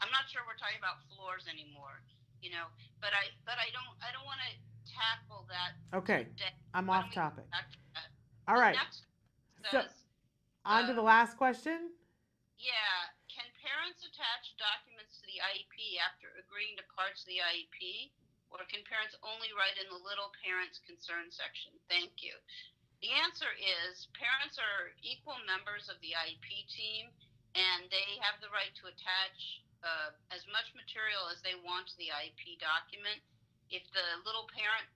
I'm not sure we're talking about floors anymore, but I don't want to tackle that. Okay. Today. I'm Why off don't we topic. go back to that? All right. Next So says, on to the last question. Yeah. Can parents attach documents to the IEP after agreeing to parts of the IEP, or can parents only write in the little parents concern section? Thank you. The answer is parents are equal members of the IEP team, and they have the right to attach as much material as they want to the IEP document. If the little parent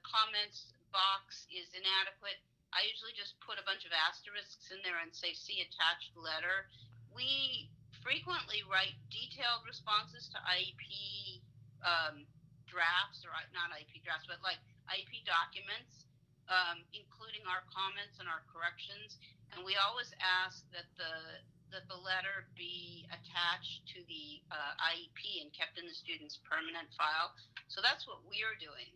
comments box is inadequate, I usually just put a bunch of asterisks in there and say, see attached letter. We frequently write detailed responses to IEP drafts, or not IEP drafts, but like IEP documents, including our comments and our corrections. And we always ask that the letter be attached to the IEP and kept in the student's permanent file. So that's what we are doing.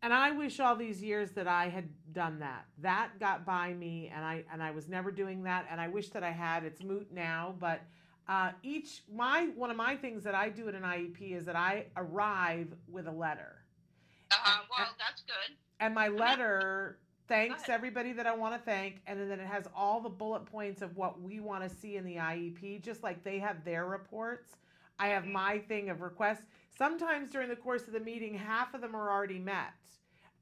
And I wish all these years that I had done that. That got by me, and I was never doing that. And I wish that I had. It's moot now, but one of my things that I do in an IEP is that I arrive with a letter. Well, that's good. And my letter thanks everybody that I want to thank, and then it has all the bullet points of what we want to see in the IEP, just like they have their reports. I have my thing of requests. Sometimes during the course of the meeting, half of them are already met.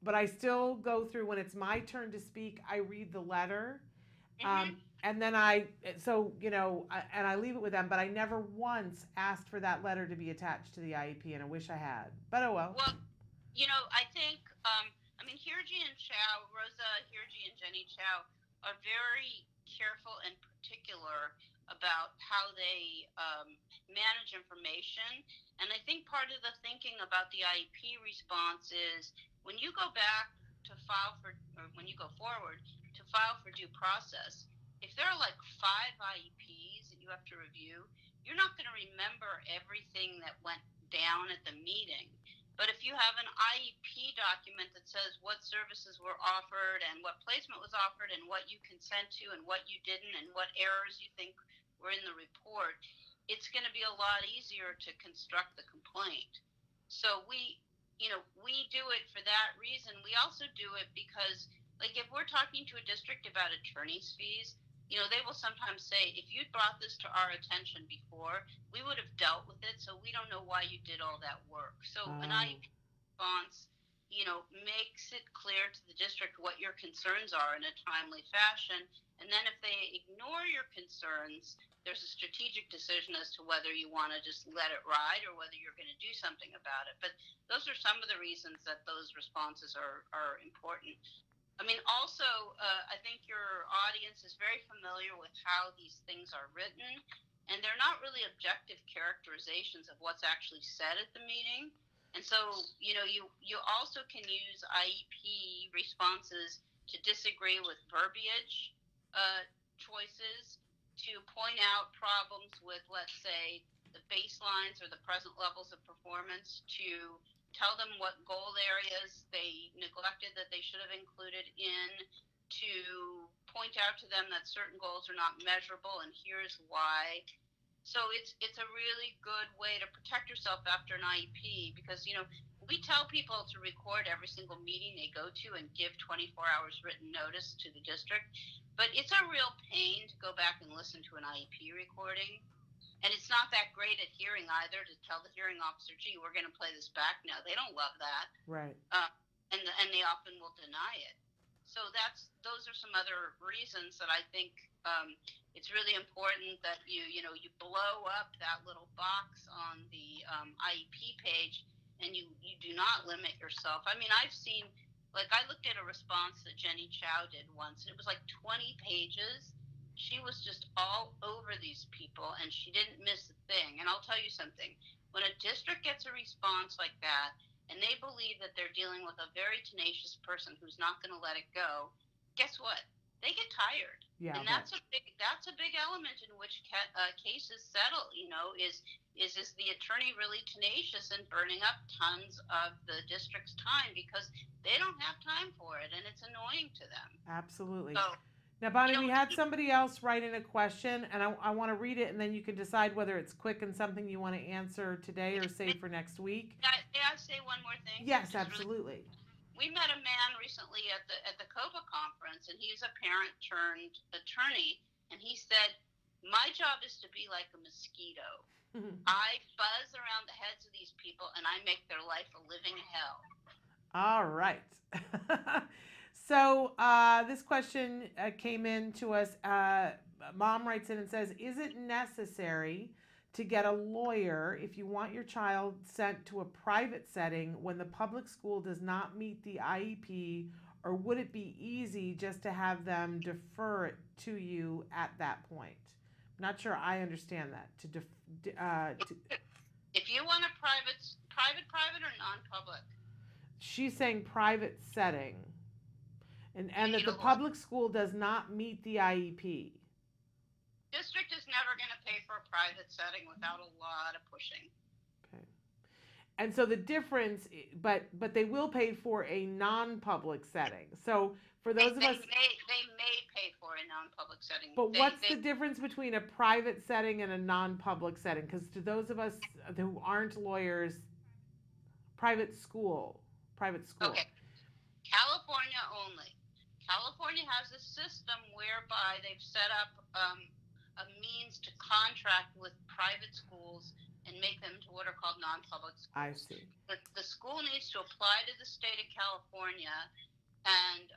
but I still go through, when it's my turn to speak, I read the letter. And then and I leave it with them, but I never once asked for that letter to be attached to the IEP, and I wish I had. But oh well. Well, I think, Hirji and Chow, Rosa Hirji and Jenny Chow, are very careful and particular about how they manage information. And I think part of the thinking about the IEP response is when you go back to file for, or when you go forward to file for due process, if there are like 5 IEPs that you have to review, you're not going to remember everything that went down at the meeting. But if you have an IEP document that says what services were offered and what placement was offered and what you consent to and what you didn't and what errors you think were in the report, it's going to be a lot easier to construct the complaint. So we do it for that reason. We also do it because, like, if we're talking to a district about attorney's fees, they will sometimes say, if you'd brought this to our attention before, we would have dealt with it, so we don't know why you did all that work. So an IEP response, makes it clear to the district what your concerns are in a timely fashion. And then if they ignore your concerns, there's a strategic decision as to whether you want to just let it ride or whether you're going to do something about it. But those are some of the reasons that those responses are important. Also, I think your audience is very familiar with how these things are written, and they're not really objective characterizations of what's actually said at the meeting. And so, you also can use IEP responses to disagree with verbiage choices, to point out problems with, let's say, the baselines or the present levels of performance, to tell them what goal areas they neglected that they should have included in, to point out to them that certain goals are not measurable and here's why. So it's a really good way to protect yourself after an IEP, because we tell people to record every single meeting they go to and give 24 hours written notice to the district, but it's a real pain to go back and listen to an IEP recording. And it's not that great at hearing either, to tell the hearing officer, gee, we're going to play this back now. They don't love that. Right. And they often will deny it. So those are some other reasons that I think it's really important that you blow up that little box on the IEP page, and you do not limit yourself. I've seen, I looked at a response that Jenny Chow did once, and it was like 20 pages. She was just all over these people, and she didn't miss a thing. And I'll tell you something. When a district gets a response like that, and they believe that they're dealing with a very tenacious person who's not going to let it go, guess what? They get tired. Yeah, and that's a big element in which cases settle. Is the attorney really tenacious and burning up tons of the district's time because they don't have time for it, and it's annoying to them. Absolutely. So, now, Bonnie, we had somebody else write in a question, and I want to read it, and then you can decide whether it's quick and something you want to answer today or save for next week. May I say one more thing? Yes, absolutely. We met a man recently at the COBA conference, and he's a parent turned attorney, and he said, my job is to be like a mosquito. I buzz around the heads of these people, and I make their life a living hell. All right. So this question came in to us. Mom writes in and says, is it necessary to get a lawyer if you want your child sent to a private setting when the public school does not meet the IEP, or would it be easy just to have them defer it to you at that point? I'm not sure I understand that. If you want a private or non-public? She's saying private setting. And that the public school does not meet the IEP. District is never going to pay for a private setting without a lot of pushing. Okay. And so the difference, but they will pay for a non-public setting. So for those of us, they may pay for a non-public setting. But what's the difference between a private setting and a non-public setting? Because to those of us who aren't lawyers, private school. Okay. California only. California has a system whereby they've set up a means to contract with private schools and make them to what are called non-public schools. I see. The school needs to apply to the state of California and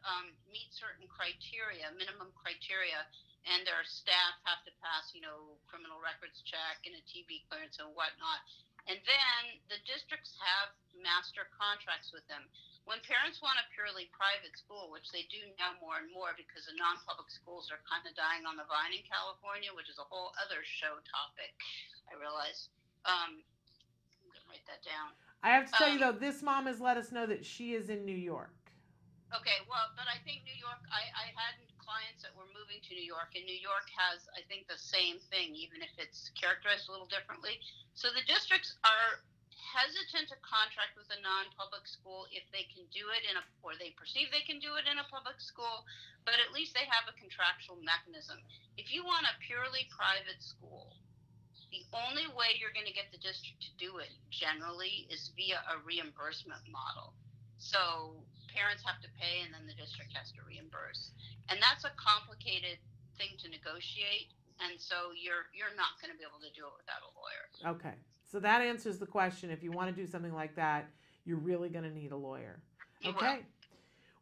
meet certain criteria, minimum criteria, and their staff have to pass, criminal records check and a TB clearance and whatnot. And then the districts have master contracts with them. When parents want a purely private school, which they do now more and more because the non-public schools are kind of dying on the vine in California, which is a whole other show topic, I realize. I'm going to write that down. I have to tell you, though, this mom has let us know that she is in New York. Okay, well, but I think New York, I had clients that were moving to New York, and New York has, I think, the same thing, even if it's characterized a little differently. So the districts are hesitant to contract with a non-public school if they can do it or they perceive they can do it in a public school, but at least they have a contractual mechanism. If you want a purely private school, the only way you're going to get the district to do it generally is via a reimbursement model. So parents have to pay and then the district has to reimburse. And that's a complicated thing to negotiate. And so you're not going to be able to do it without a lawyer. Okay. So that answers the question. If you want to do something like that, you're really going to need a lawyer. Okay.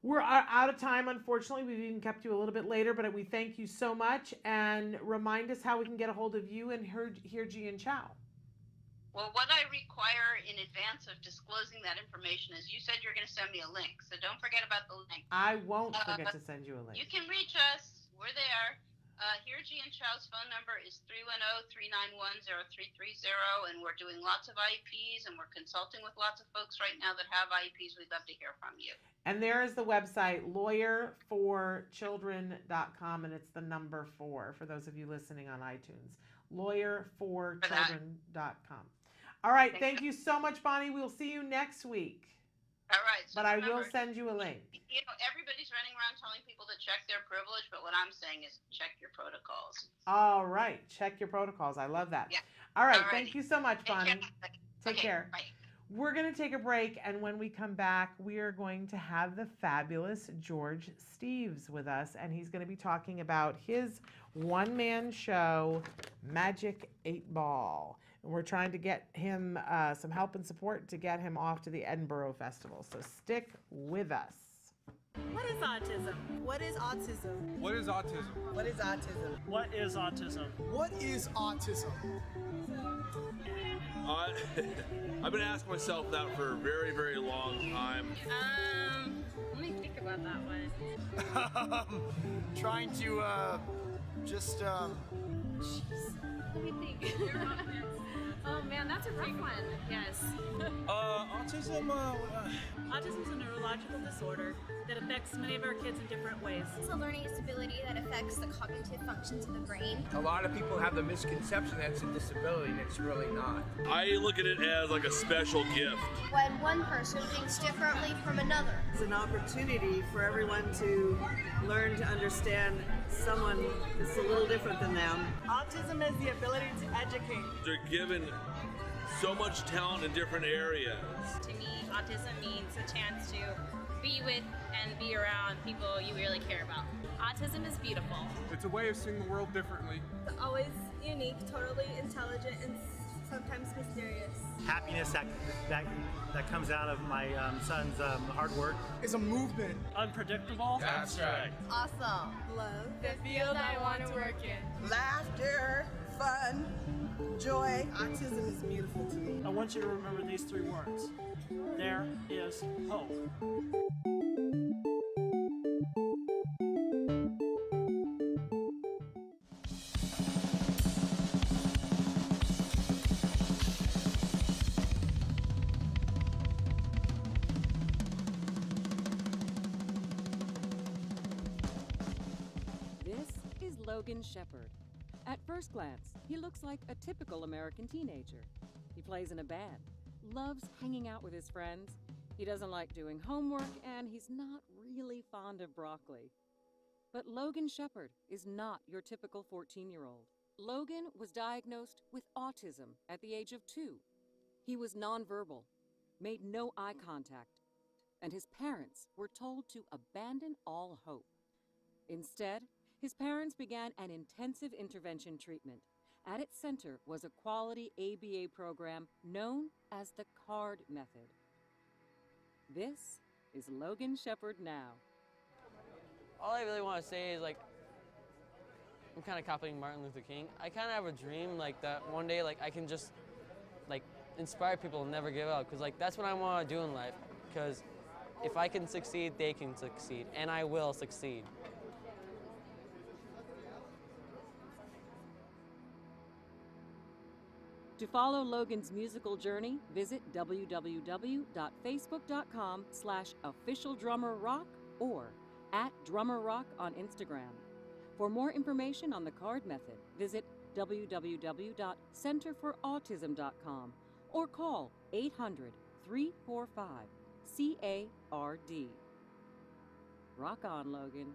We're out of time, unfortunately. We've even kept you a little bit later, but we thank you so much. And remind us how we can get a hold of you and Hirji and Chow. Well, what I require in advance of disclosing that information is you said you're going to send me a link, so don't forget about the link. I won't forget to send you a link. You can reach us. We're there. Hirji and Chow's phone number is 310-391-0330, and we're doing lots of IEPs, and we're consulting with lots of folks right now that have IEPs. We'd love to hear from you. And there is the website, lawyerforchildren.com, and it's the number 4 for those of you listening on iTunes. Lawyerforchildren.com. All right, thank you so much, Bonnie. We'll see you next week. All right. So but I will send you a link. Everybody's running around telling people to check their privilege, but what I'm saying is check your protocols. All right. Check your protocols. I love that. Yeah. All right. Thank you so much, Bonnie. Take care. Bye. We're going to take a break, and when we come back, we are going to have the fabulous George Steeves with us, and he's going to be talking about his one-man show, Magic 8 Ball. And we're trying to get him some help and support to get him off to the Edinburgh Festival. So stick with us. What is autism? What is autism? What is autism? What is autism? What is autism? What is autism? I've been asking myself that for a very, very long time. Let me think about that one. Trying to just Jeez. Let me think. Oh man, that's a rough one. Yes. Autism. Autism is a neurological disorder that affects many of our kids in different ways. It's a learning disability that affects the cognitive functions of the brain. A lot of people have the misconception that it's a disability, and it's really not. I look at it as like a special gift. When one person thinks differently from another. It's an opportunity for everyone to learn to understand someone that's a little different than them. Autism is the ability to educate. They're given so much talent in different areas. To me, autism means a chance to be with and be around people you really care about. Autism is beautiful. It's a way of seeing the world differently. It's always unique, totally intelligent, and sometimes mysterious. Happiness that comes out of my son's hard work. It's a movement. Unpredictable. That's right. Awesome. Love. The field I want to work in. Laughter, fun, joy. Autism is beautiful to me. I want you to remember these 3 words. There is hope. Logan Shepard. At first glance, he looks like a typical American teenager. He plays in a band, loves hanging out with his friends, he doesn't like doing homework, and he's not really fond of broccoli. But Logan Shepard is not your typical 14-year-old. Logan was diagnosed with autism at the age of 2. He was nonverbal, made no eye contact, and his parents were told to abandon all hope. Instead, his parents began an intensive intervention treatment, At its center was a quality ABA program known as the CARD method. This is Logan Shepard now. All I really want to say is, like, I'm kind of copying Martin Luther King. I kind of have a dream, like, that one day, like, I can just, like, inspire people and never give up. Because, like, that's what I want to do in life. Because if I can succeed, they can succeed. And I will succeed. To follow Logan's musical journey, visit www.facebook.com/officialdrummerrock or @drummerrock on Instagram. For more information on the CARD method, visit www.centerforautism.com or call 800-345-CARD. Rock on, Logan.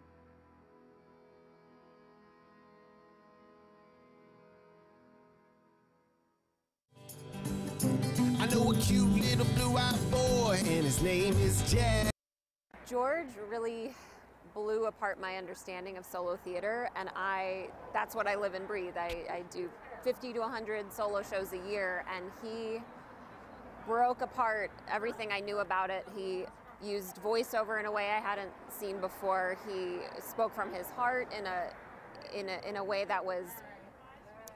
I know a cute little blue-eyed boy, and his name is Jack. George really blew apart my understanding of solo theater, and that's what I live and breathe. I do 50 to 100 solo shows a year, and he broke apart everything I knew about it. He used voiceover in a way I hadn't seen before. He spoke from his heart in a way that was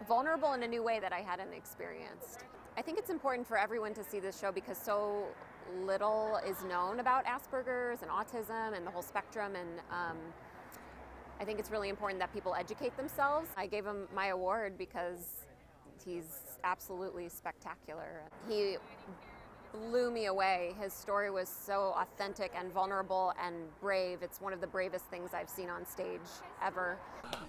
vulnerable in a new way that I hadn't experienced. I think it's important for everyone to see this show because so little is known about Asperger's and autism and the whole spectrum, and I think it's really important that people educate themselves. I gave him my award because he's absolutely spectacular. He blew me away. His story was so authentic and vulnerable and brave. It's one of the bravest things I've seen on stage ever.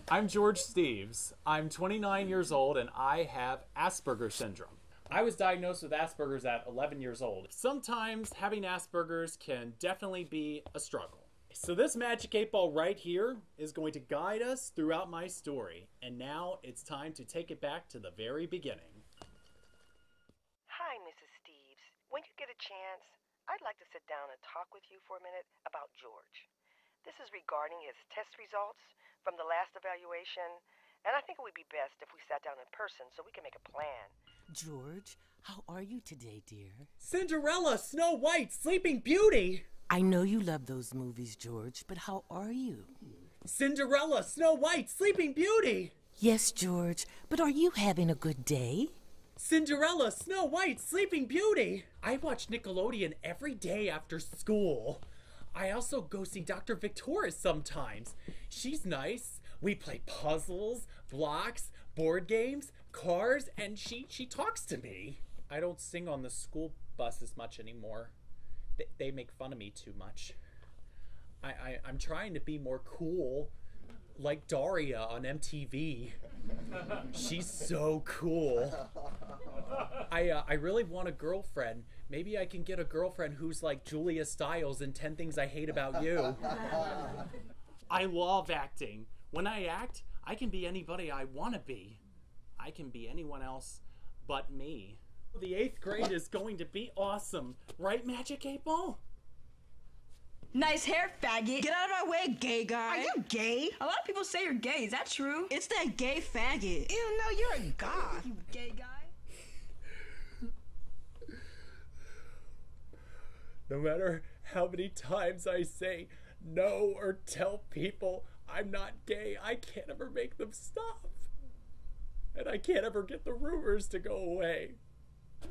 I'm George Steves. I'm 29 years old and I have Asperger's syndrome. I was diagnosed with Asperger's at 11 years old. Sometimes having Asperger's can definitely be a struggle. So this magic 8-ball right here is going to guide us throughout my story. And now it's time to take it back to the very beginning. Hi, Mrs. Steves. When you get a chance, I'd like to sit down and talk with you for a minute about George. This is regarding his test results from the last evaluation, and I think it would be best if we sat down in person so we can make a plan. George, how are you today, dear? Cinderella, Snow White, Sleeping Beauty! I know you love those movies, George, but how are you? Cinderella, Snow White, Sleeping Beauty! Yes, George, but are you having a good day? Cinderella, Snow White, Sleeping Beauty! I watch Nickelodeon every day after school. I also go see Dr. Victoria sometimes. She's nice. We play puzzles, blocks, board games, cars, and she talks to me. I don't sing on the school bus as much anymore. They make fun of me too much. I'm trying to be more cool, like Daria on MTV. She's so cool. I really want a girlfriend. Maybe I can get a girlfriend who's like Julia Stiles in 10 Things I Hate About You. I love acting. When I act, I can be anybody I want to be. I can be anyone else but me. The 8th grade is going to be awesome. Right, Magic 8-Ball? Nice hair, faggot. Get out of my way, gay guy. Are you gay? A lot of people say you're gay. Is that true? It's that gay faggot. Ew, no, you're a goth. You gay guy. No matter how many times I say no or tell people I'm not gay, I can't ever make them stop. And I can't ever get the rumors to go away.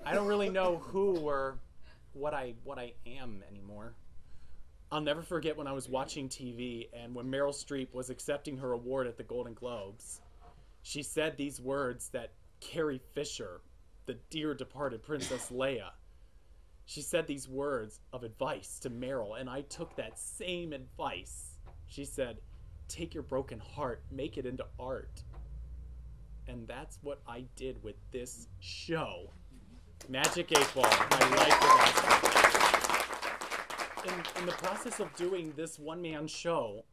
I don't really know who or what I am anymore. I'll never forget when I was watching TV and when Meryl Streep was accepting her award at the Golden Globes. She said these words that Carrie Fisher, the dear departed Princess Leia, she said these words of advice to Meryl, and I took that same advice. She said, take your broken heart, make it into art. And that's what I did with this show. Magic 8-Ball, my life with Asperger's. In the process of doing this one-man show,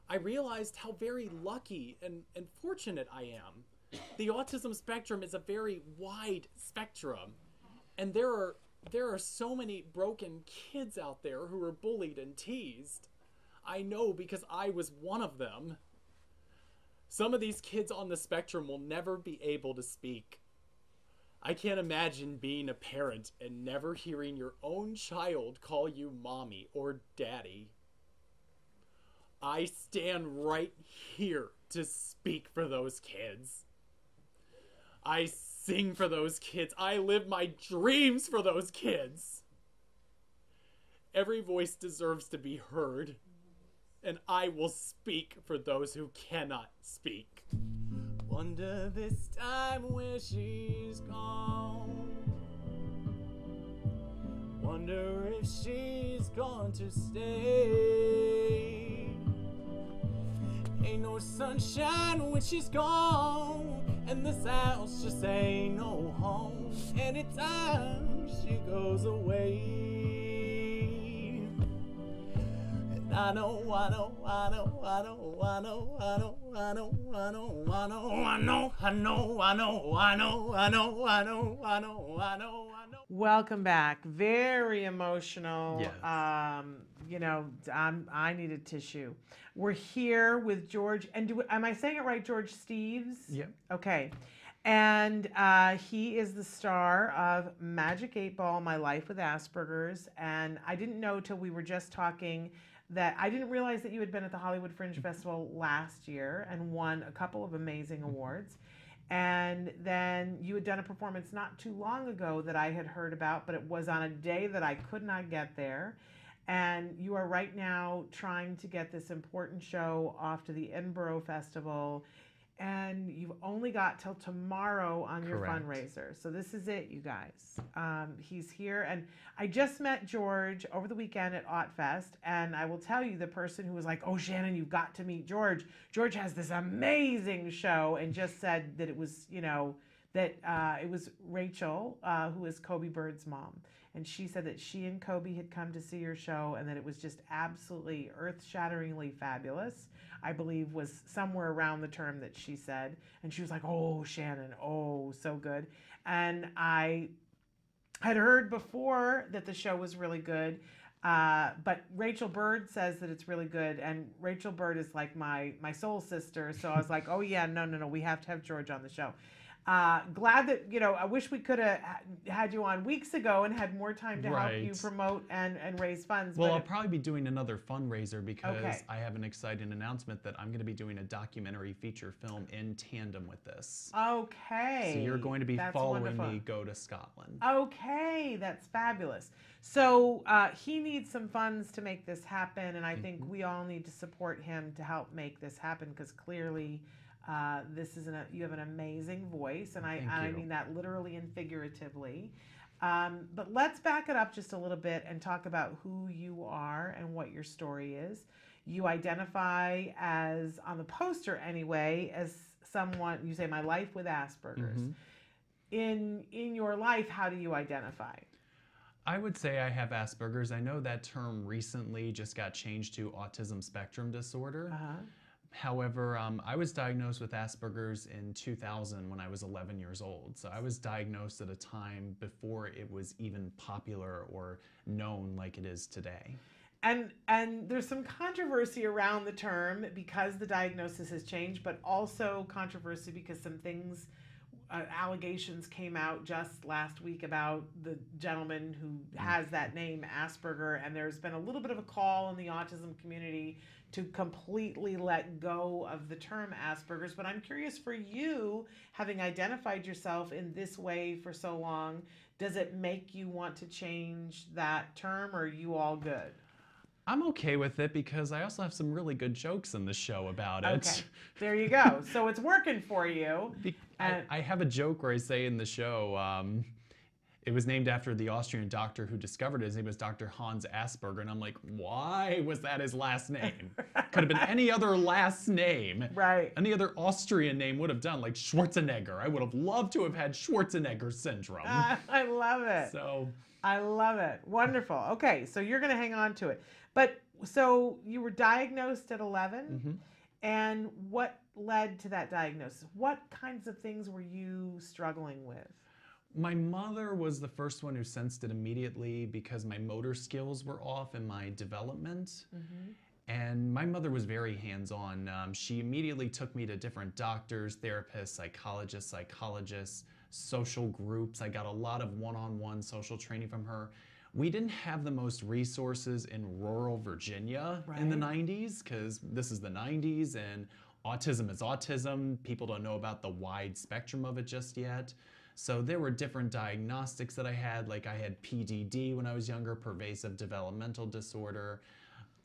I realized how very lucky and fortunate I am. The autism spectrum is a very wide spectrum, and there are so many broken kids out there who are bullied and teased. I know because I was one of them. Some of these kids on the spectrum will never be able to speak. I can't imagine being a parent and never hearing your own child call you mommy or daddy. I stand right here to speak for those kids. I sing for those kids. I live my dreams for those kids. Every voice deserves to be heard, and I will speak for those who cannot speak. Wonder this time where she's gone. Wonder if she's going to stay. Ain't no sunshine when she's gone, and this house just ain't no home. Anytime she goes away. And I know, I know, I know, I know, I know, I know, I know, I know, I know, I know, I know, I know, I know, I know, I know, I know, I know. Welcome back. Very emotional. Yes. You know, I needed tissue. We're here with George, and am I saying it right, George Steeves? Yep. Okay. And he is the star of Magic 8 Ball, My Life with Asperger's. And I didn't know till we were just talking that I didn't realize that you had been at the Hollywood Fringe Festival last year and won a couple of amazing awards. And then you had done a performance not too long ago that I had heard about, but it was on a day that I could not get there. And you are right now trying to get this important show off to the Edinburgh Festival. And you've only got till tomorrow on your Correct. fundraiser. So this is it, you guys. He's here. And I just met George over the weekend at Autfest. And I will tell you, the person who was like, oh, Shannon, you've got to meet George. George has this amazing show, and just said that it was, you know, that it was Rachel, who is Kobe Bird's mom. And she said that she and Kobe had come to see your show and that it was just absolutely earth-shatteringly fabulous. I believe was somewhere around the term that she said. And she was like, oh, Shannon, oh, so good. And I had heard before that the show was really good. But Rachel Bird says that it's really good. And Rachel Bird is like my soul sister. So I was like, oh, yeah, no, we have to have George on the show. Glad that, you know, I wish we could have had you on weeks ago and had more time to help you promote and raise funds. Well, but I'll probably be doing another fundraiser because Okay. I have an exciting announcement that I'm going to be doing a documentary feature film in tandem with this. Okay. So you're going to be That's following wonderful. me go to Scotland. Okay, that's fabulous. So he needs some funds to make this happen, and I think we all need to support him to help make this happen because clearly this is you have an amazing voice, and I mean that literally and figuratively. But let's back it up just a little bit and talk about who you are and what your story is. You identify as, on the poster anyway, as someone, you say, my life with Asperger's. In your life, how do you identify? I would say I have Asperger's. I know that term recently just got changed to autism spectrum disorder. However, I was diagnosed with Asperger's in 2000 when I was 11 years old. So I was diagnosed at a time before it was even popular or known like it is today. And there's some controversy around the term because the diagnosis has changed, but also controversy because some things, allegations came out just last week about the gentleman who has that name, Asperger, and there's been a little bit of a call in the autism community to completely let go of the term Asperger's. But I'm curious for you, having identified yourself in this way for so long, does it make you want to change that term, or are you all good? I'm okay with it because I also have some really good jokes in the show about it. Okay, there you go. So it's working for you. I have a joke where I say in the show, it was named after the Austrian doctor who discovered it. His name was Dr. Hans Asperger. And I'm like, why was that his last name? Could have been any other last name. Right. Any other Austrian name would have done, like Schwarzenegger. I would have loved to have had Schwarzenegger syndrome. I love it. So I love it. Wonderful. Okay, so you're going to hang on to it. But so you were diagnosed at 11, and what led to that diagnosis? What kinds of things were you struggling with? my mother was the first one who sensed it immediately because my motor skills were off in my development. And my mother was very hands-on. She immediately took me to different doctors, therapists, psychologists, social groups. I got a lot of one-on-one social training from her. We didn't have the most resources in rural Virginia in the 90s, because this is the 90s and autism is autism. People don't know about the wide spectrum of it just yet. So there were different diagnostics that I had, like I had PDD when I was younger, pervasive developmental disorder,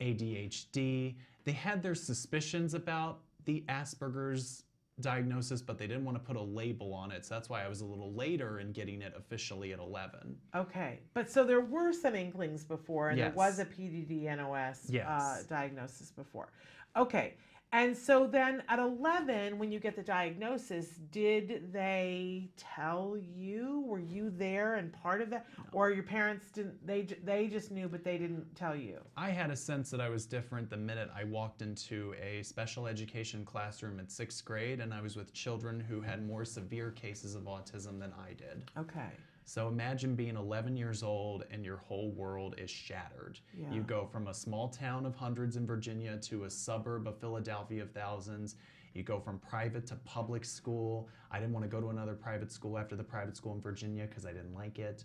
ADHD. They had their suspicions about the Asperger's diagnosis, but they didn't want to put a label on it. So that's why I was a little later in getting it officially at 11. Okay. But so there were some inklings before, and Yes. there was a PDD-NOS Yes. diagnosis before. Okay. And so then at 11, when you get the diagnosis, did they tell you? Were you there and part of that? No. Or your parents didn't, they just knew, but they didn't tell you? I had a sense that I was different the minute I walked into a special education classroom at 6th grade, and I was with children who had more severe cases of autism than I did. Okay. So imagine being 11 years old and your whole world is shattered. Yeah. You go from a small town of hundreds in Virginia to a suburb of Philadelphia of thousands. You go from private to public school. I didn't want to go to another private school after the private school in Virginia because I didn't like it.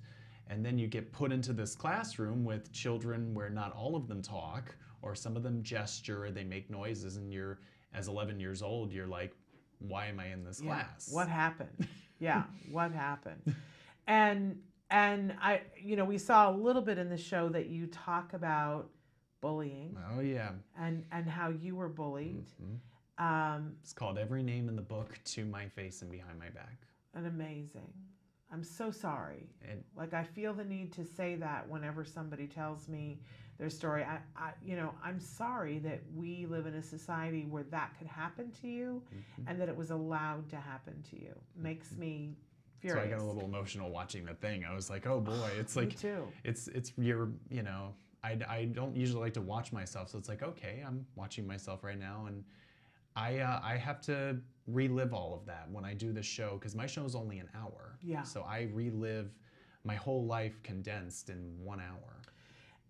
And then you get put into this classroom with children where not all of them talk, or some of them gesture, they make noises, and you're, as 11 years old, you're like, why am I in this class? What happened? Yeah, what happened? And I, you know, we saw a little bit in the show that you talk about bullying. Oh yeah. And how you were bullied. Mm-hmm. It's called Every Name in the Book, To My Face and Behind My Back. And amazing. I'm so sorry. Like, I feel the need to say that whenever somebody tells me their story. You know, I'm sorry that we live in a society where that could happen to you, and that it was allowed to happen to you. Makes me furious. So I got a little emotional watching the thing. I was like, oh boy, it's like, me too. It's your, you know, I don't usually like to watch myself, so it's like, okay, I'm watching myself right now, and I have to relive all of that when I do the show, because my show is only an hour. Yeah. So I relive my whole life condensed in 1 hour.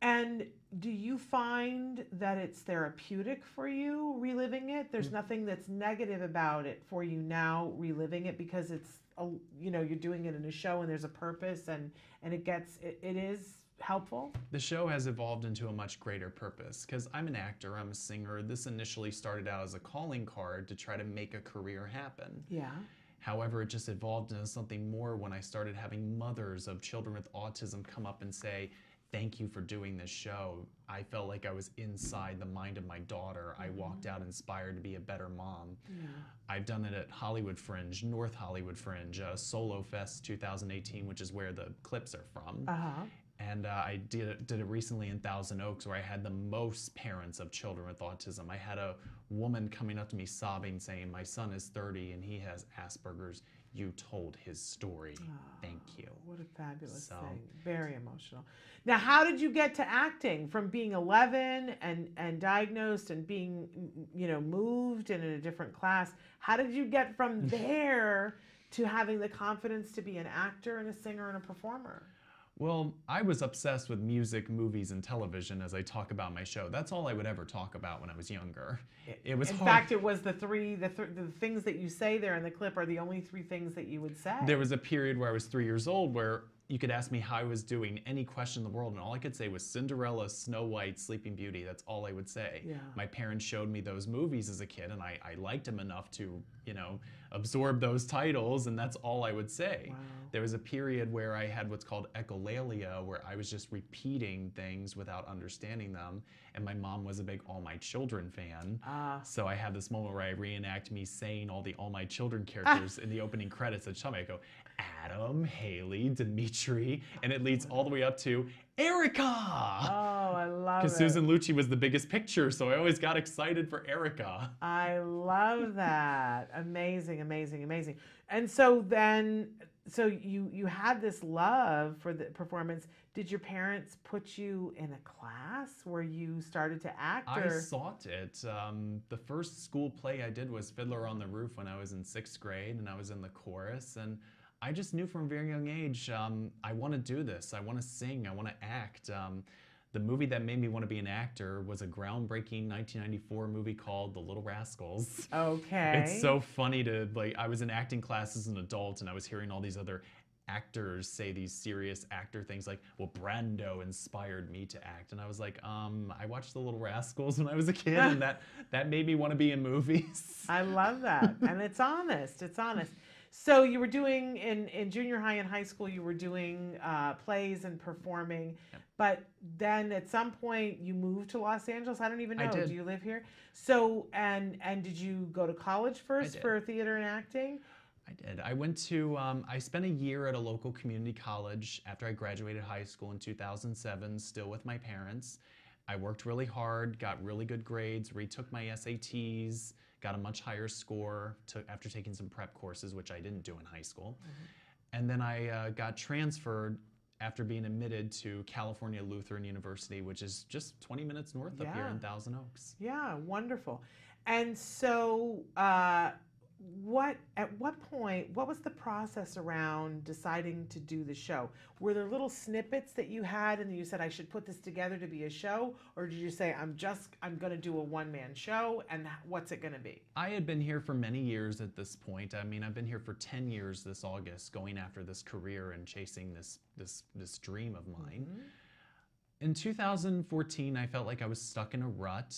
And do you find that it's therapeutic for you reliving it? There's nothing that's negative about it for you now reliving it, because it's, you know, you're doing it in a show and there's a purpose, and it is helpful? The show has evolved into a much greater purpose, because I'm an actor, I'm a singer. This initially started out as a calling card to try to make a career happen. Yeah. However, it just evolved into something more when I started having mothers of children with autism come up and say, thank you for doing this show. I felt like I was inside the mind of my daughter. I walked out inspired to be a better mom. Yeah. I've done it at Hollywood Fringe, North Hollywood Fringe, Solo Fest 2018, which is where the clips are from. And I did it recently in Thousand Oaks, where I had the most parents of children with autism. I had a woman coming up to me sobbing, saying, my son is 30 and he has Asperger's. You told his story. Thank you. What a fabulous thing. Very emotional. Now, how did you get to acting from being 11 and diagnosed and being, you know, moved and in a different class? How did you get from there to having the confidence to be an actor and a singer and a performer? Well, I was obsessed with music, movies, and television, as I talk about my show. That's all I would ever talk about when I was younger. It was in hard. fact, it was the things that you say there in the clip are the only three things that you would say. There was a period where I was 3 years old where you could ask me how I was doing, any question in the world, and all I could say was Cinderella, Snow White, Sleeping Beauty. That's all I would say. Yeah. My parents showed me those movies as a kid, and I liked them enough to, you know, absorb those titles, and that's all I would say. Wow. There was a period where I had what's called echolalia, where I was just repeating things without understanding them, and my mom was a big All My Children fan. So I had this moment where I reenact me saying all the All My Children characters in the opening credits. And I go, Adam, Haley, Dimitri, and it leads all the way up to Erica! Oh, I love it. Because Susan Lucci was the biggest picture, so I always got excited for Erica. I love that. Amazing, amazing, amazing. And so then, so you had this love for the performance. Did your parents put you in a class where you started to act? I sought it. The first school play I did was Fiddler on the Roof when I was in 6th grade, and I was in the chorus. And I just knew from a very young age, I want to do this. I want to sing. I want to act. the movie that made me want to be an actor was a groundbreaking 1994 movie called The Little Rascals. Okay. It's so funny to, like, I was in acting class as an adult and I was hearing all these other actors say these serious actor things like, well, Brando inspired me to act. And I was like, I watched The Little Rascals when I was a kid and that made me want to be in movies. I love that. And it's honest. It's honest. So you were doing, in junior high and high school, you were doing plays and performing. Yep. But then at some point you moved to Los Angeles. I don't even know. I did. Do you live here? So, and did you go to college first for theater and acting? I did. I went to, I spent a year at a local community college after I graduated high school in 2007, still with my parents. I worked really hard, got really good grades, retook my SATs, got a much higher score after taking some prep courses, which I didn't do in high school. Mm-hmm. And then I got transferred after being admitted to California Lutheran University, which is just 20 minutes north of here in Thousand Oaks. Yeah, wonderful. And so at what point, what was the process around deciding to do the show? Were there little snippets that you had and you said, I should put this together to be a show? Or did you say, I'm going to do a one-man show, and what's it going to be? I had been here for many years at this point. I mean, I've been here for 10 years this August, going after this career and chasing this dream of mine. Mm-hmm. In 2014, I felt like I was stuck in a rut,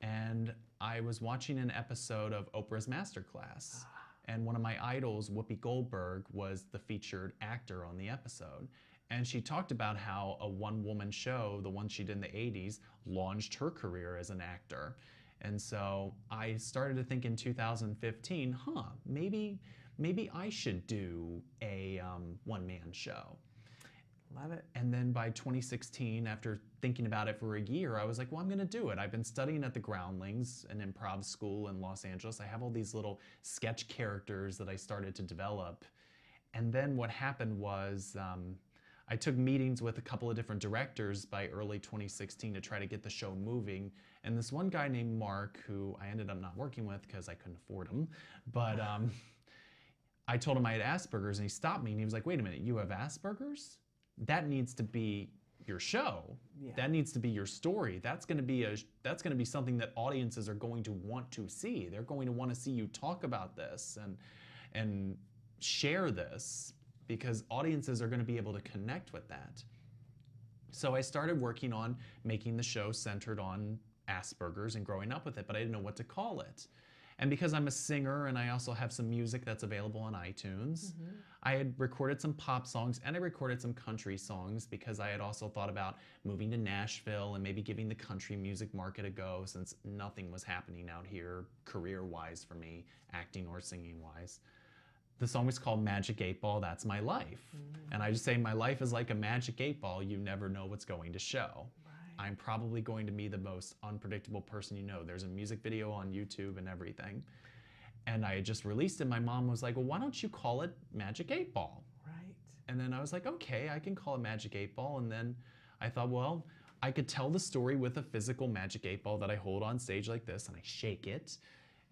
and I was watching an episode of Oprah's Masterclass, and one of my idols, Whoopi Goldberg, was the featured actor on the episode. And she talked about how a one-woman show, the one she did in the 80s, launched her career as an actor. And so I started to think in 2015, maybe I should do a one-man show. Love it. And then by 2016, after thinking about it for a year, I was like, well, I'm going to do it. I've been studying at the Groundlings, an improv school in Los Angeles. I have all these little sketch characters that I started to develop. And then what happened was I took meetings with a couple of different directors by early 2016 to try to get the show moving. And this one guy named Mark, who I ended up not working with because I couldn't afford him, but I told him I had Asperger's, and he stopped me and he was like, wait a minute, you have Asperger's? That needs to be your show. Yeah. That needs to be your story. That's going to be something that audiences are going to want to see. They're going to want to see you talk about this and share this, because audiences are going to be able to connect with that. So I started working on making the show centered on Asperger's and growing up with it, but I didn't know what to call it. And because I'm a singer and I also have some music that's available on iTunes, mm-hmm. I had recorded some pop songs and I recorded some country songs, because I had also thought about moving to Nashville and maybe giving the country music market a go, since nothing was happening out here career-wise for me, acting or singing-wise. The song was called Magic 8 Ball, That's My Life. Mm-hmm. And I just say, my life is like a magic 8 ball. You never know what's going to show. I'm probably going to be the most unpredictable person you know. There's a music video on YouTube and everything. And I had just released it. My mom was like, well, why don't you call it Magic 8 Ball? Right. And then I was like, okay, I can call it Magic 8 Ball. And then I thought, well, I could tell the story with a physical Magic 8 Ball that I hold on stage like this, and I shake it.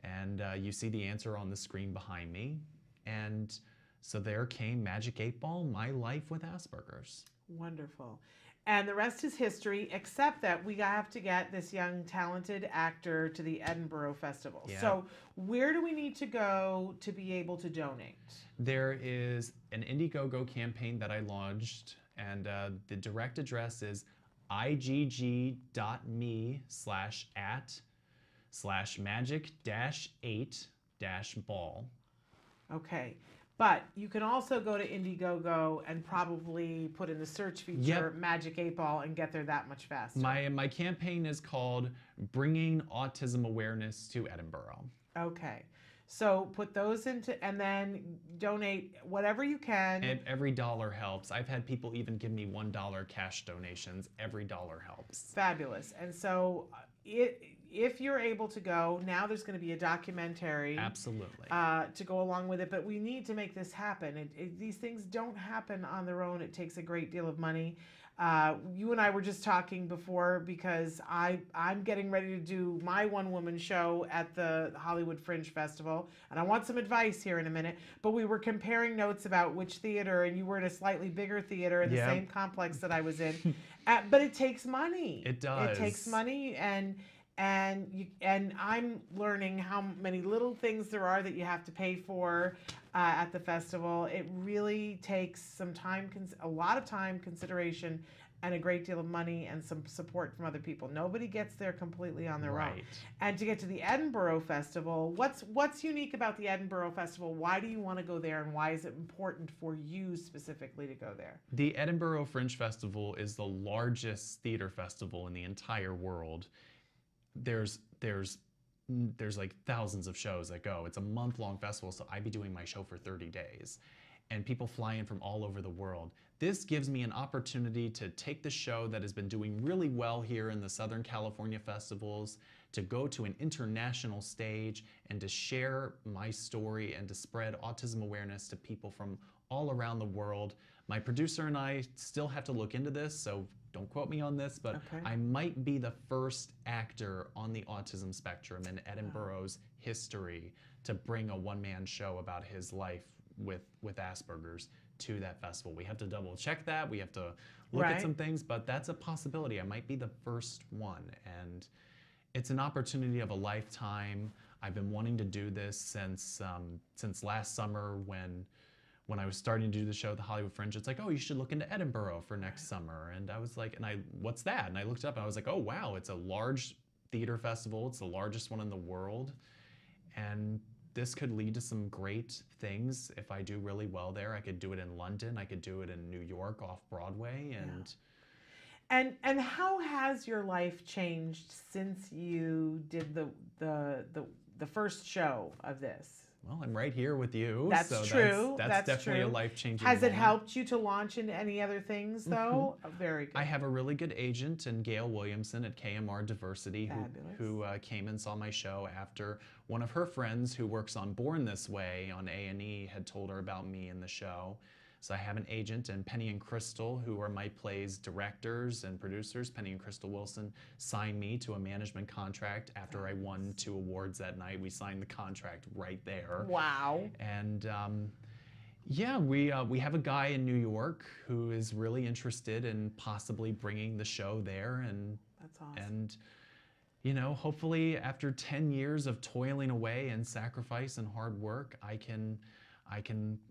And you see the answer on the screen behind me. And so there came Magic 8 Ball, My Life with Asperger's. Wonderful. And the rest is history, except that we have to get this young, talented actor to the Edinburgh Festival. Yeah. So where do we need to go to be able to donate? There is an Indiegogo campaign that I launched, and the direct address is igg.me/@/magic-8-ball. Okay. But you can also go to Indiegogo and probably put in the search feature Magic 8 Ball and get there that much faster. My campaign is called Bringing Autism Awareness to Edinburgh. Okay. So put those into, and then donate whatever you can. And every dollar helps. I've had people even give me $1 cash donations. Every dollar helps. Fabulous. And so if you're able to go, now there's going to be a documentary. Absolutely. To go along with it, but we need to make this happen. These things don't happen on their own. It takes a great deal of money. You and I were just talking before because I'm getting ready to do my one-woman show at the Hollywood Fringe Festival, and I want some advice here in a minute. But we were comparing notes about which theater, and you were in a slightly bigger theater in the same complex that I was in. But it takes money. It does. It takes money, and I'm learning how many little things there are that you have to pay for at the festival. It really takes some time, a lot of time, consideration, and a great deal of money and some support from other people. Nobody gets there completely on their own. And to get to the Edinburgh Festival, what's unique about the Edinburgh Festival? Why do you want to go there, and why is it important for you specifically to go there? The Edinburgh Fringe Festival is the largest theater festival in the entire world. There's like thousands of shows that go. It's a month-long festival, so I'd be doing my show for 30 days. And people fly in from all over the world. This gives me an opportunity to take the show that has been doing really well here in the Southern California festivals, to go to an international stage and to share my story and to spread autism awareness to people from all around the world. My producer and I still have to look into this, so don't quote me on this, but I might be the first actor on the autism spectrum in Edinburgh's history to bring a one-man show about his life with Asperger's to that festival. We have to double check that. We have to look at some things, but that's a possibility. I might be the first one, and it's an opportunity of a lifetime. I've been wanting to do this since last summer when I was starting to do the show at the Hollywood Fringe. It's like, oh, you should look into Edinburgh for next summer. And I was like, what's that? And I looked up and I was like, oh, wow, it's a large theater festival. It's the largest one in the world. And this could lead to some great things if I do really well there. I could do it in London. I could do it in New York off Broadway. And how has your life changed since you did the first show of this? Well, I'm right here with you. That's so true. That's definitely a life-changing Has it moment. helped you to launch into any other things, though? Very good. I have a really good agent in Gail Williamson at KMR Diversity who came and saw my show after one of her friends who works on Born This Way on A&E had told her about me in the show. So I have an agent, and Penny and Crystal, who are my play's directors and producers, Penny and Crystal Wilson, signed me to a management contract after I won 2 awards that night. We signed the contract right there. Wow. And yeah, we have a guy in New York who is really interested in possibly bringing the show there. And that's awesome. And you know, hopefully after 10 years of toiling away and sacrifice and hard work, I can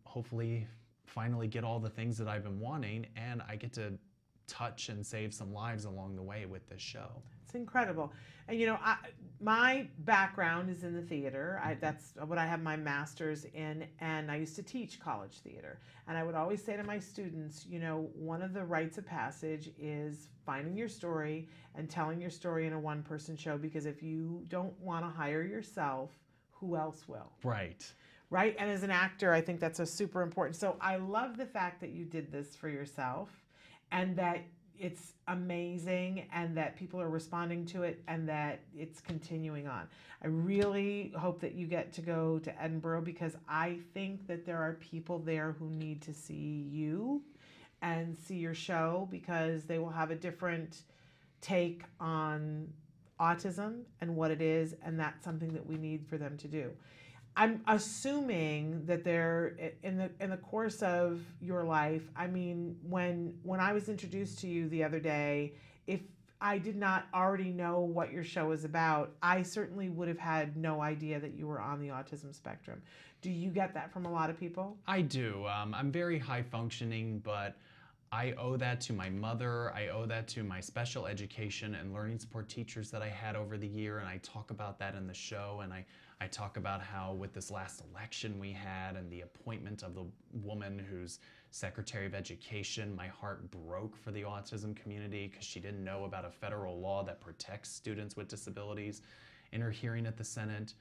hopefully finally get all the things that I've been wanting, and I get to touch and save some lives along the way with this show. It's incredible. And you know, my background is in the theater. That's what I have my master's in, and I used to teach college theater. And I would always say to my students, you know, one of the rites of passage is finding your story and telling your story in a one-person show, because if you don't want to hire yourself, who else will? Right. Right? And as an actor, I think that's a super important. So I love the fact that you did this for yourself, and that it's amazing, and that people are responding to it, and that it's continuing on. I really hope that you get to go to Edinburgh, because I think that there are people there who need to see you and see your show, because they will have a different take on autism and what it is, and that's something that we need for them to do. I'm assuming that they're in the course of your life. I mean, when I was introduced to you the other day, if I did not already know what your show is about, I certainly would have had no idea that you were on the autism spectrum. Do you get that from a lot of people? I do. I'm very high functioning, but I owe that to my mother. I owe that to my special education and learning support teachers that I had over the year, and I talk about that in the show, and I talk about how with this last election we had and the appointment of the woman who's Secretary of Education, my heart broke for the autism community because she didn't know about a federal law that protects students with disabilities in her hearing at the Senate.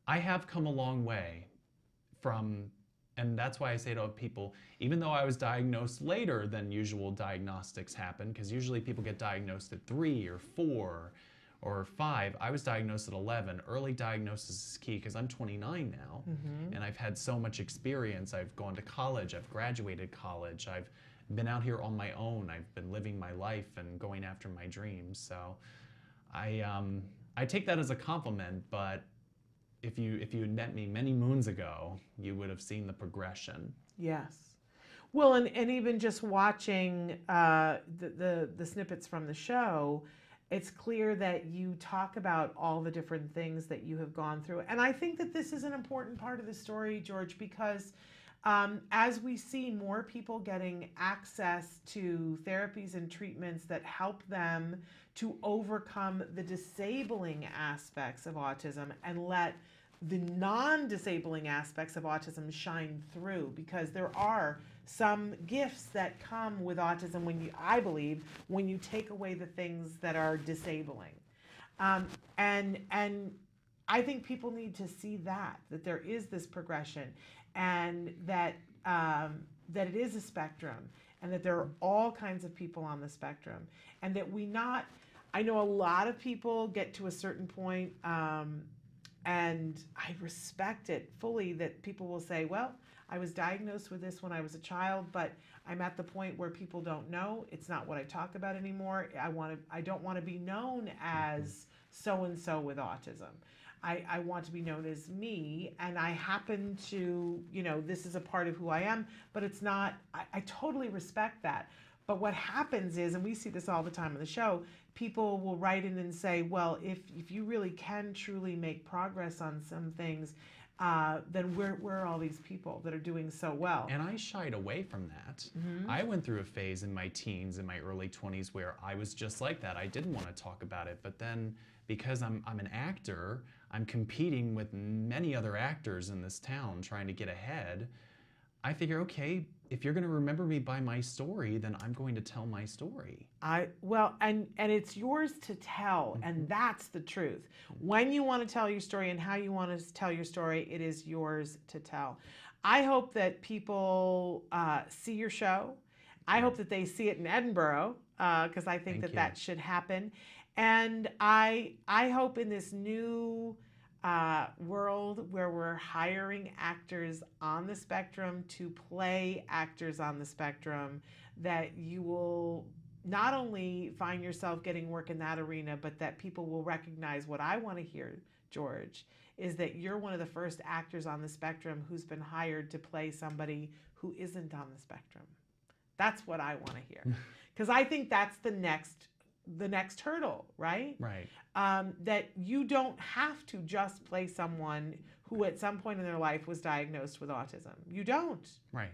I have come a long way and that's why I say to people, even though I was diagnosed later than usual diagnostics happen, because usually people get diagnosed at 3 or 4, or 5. I was diagnosed at 11. Early diagnosis is key because I'm 29 now, and I've had so much experience. I've gone to college, I've graduated college, I've been out here on my own, I've been living my life and going after my dreams. So I take that as a compliment, but if you had met me many moons ago, you would have seen the progression. Yes. Well, and even just watching the snippets from the show, it's clear that you talk about all the different things that you have gone through. And I think that this is an important part of the story, George, because as we see more people getting access to therapies and treatments that help them to overcome the disabling aspects of autism and let the non-disabling aspects of autism shine through, because there are some gifts that come with autism I believe, when you take away the things that are disabling. And I think people need to see that there is this progression, and that it is a spectrum, and that there are all kinds of people on the spectrum, and that I know a lot of people get to a certain point, and I respect it fully, that people will say, well, I was diagnosed with this when I was a child, but I'm at the point where people don't know. It's not what I talk about anymore. I don't want to be known as so-and-so with autism. I want to be known as me, and I happen to, this is a part of who I am, but it's not, I totally respect that. But what happens is, and we see this all the time on the show, people will write in and say, well, if you really can truly make progress on some things, then where are all these people that are doing so well? And I shied away from that. I went through a phase in my teens, in my early 20s, where I was just like that. I didn't want to talk about it, but then because I'm an actor, I'm competing with many other actors in this town trying to get ahead. I figure, okay, if you're going to remember me by my story, then I'm going to tell my story. Well, and it's yours to tell, and that's the truth. When you want to tell your story and how you want to tell your story, it is yours to tell. I hope that people see your show. I hope that they see it in Edinburgh, because I think that should happen. And I hope in this new world where we're hiring actors on the spectrum to play actors on the spectrum, that you will not only find yourself getting work in that arena, but that people will recognize what I want to hear, George, is that you're one of the first actors on the spectrum who's been hired to play somebody who isn't on the spectrum. That's what I want to hear. Because I think that's the next hurdle, right? Right. That you don't have to just play someone who at some point in their life was diagnosed with autism. You don't. Right.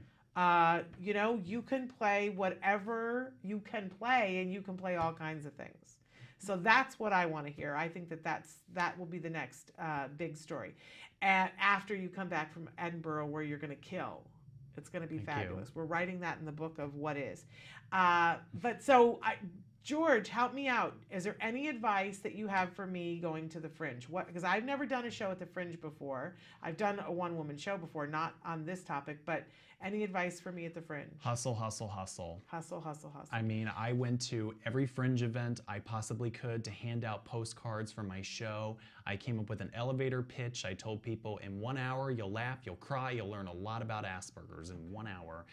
You can play whatever you can play, and you can play all kinds of things. So that's what I want to hear. I think that will be the next big story. And after you come back from Edinburgh, where you're going to kill. It's going to be fabulous. We're writing that in the book of what is. George, help me out. Is there any advice that you have for me going to the Fringe? Because I've never done a show at the Fringe before. I've done a one-woman show before, not on this topic, but any advice for me at the Fringe? Hustle, hustle, hustle. Hustle, hustle, hustle. I mean, I went to every Fringe event I possibly could to hand out postcards for my show. I came up with an elevator pitch. I told people, in 1 hour, you'll laugh, you'll cry, you'll learn a lot about Asperger's in 1 hour.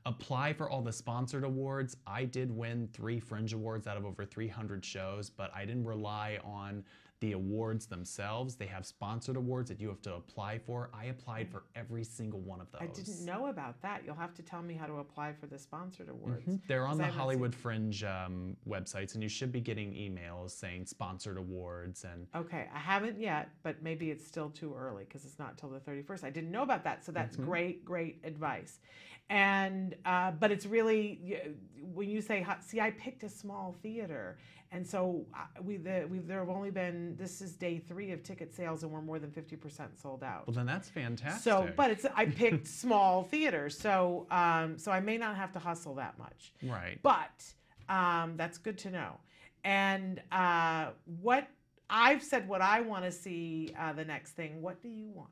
Apply for all the sponsored awards. I did win 3 Fringe Awards out of over 300 shows, but I didn't rely on the awards themselves. They have sponsored awards that you have to apply for. I applied for every single one of those. I didn't know about that. You'll have to tell me how to apply for the sponsored awards. They're on the Hollywood Fringe websites, and you should be getting emails saying sponsored awards. And okay, I haven't yet, but maybe it's still too early because it's not till the 31st. I didn't know about that, so that's great advice. And but it's really, when you say, see, I picked a small theater, and so there have only been, this is day 3 of ticket sales, and we're more than 50% sold out. Well, then that's fantastic. So, but I picked small theaters, so so I may not have to hustle that much. Right. But that's good to know. And what I've said, what I want to see the next thing. What do you want?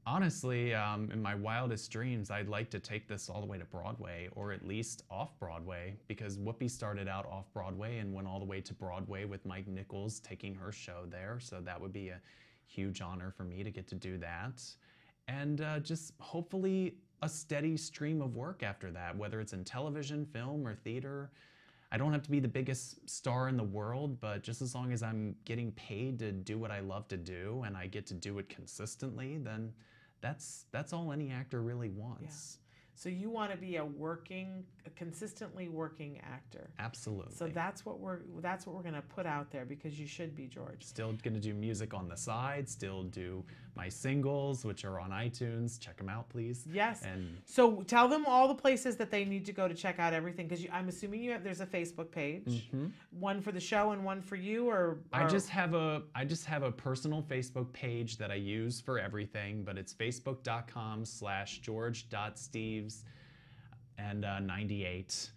Honestly, in my wildest dreams, I'd like to take this all the way to Broadway, or at least off-Broadway, because Whoopi started out off-Broadway and went all the way to Broadway with Mike Nichols taking her show there, so that would be a huge honor for me to get to do that. And just hopefully a steady stream of work after that, whether it's in television, film, or theater. I don't have to be the biggest star in the world, but just as long as I'm getting paid to do what I love to do and I get to do it consistently, then that's all any actor really wants. Yeah. So you want to be a consistently working actor. Absolutely. So that's what we're going to put out there, because you should be, George. Still going to do music on the side, still do my singles, which are on iTunes. Check them out, please. Yes. And so tell them all the places that they need to go to check out everything, because I'm assuming there's a Facebook page, one for the show and one for you, or I just have a personal Facebook page that I use for everything, but it's facebook.com/george.steves and 98,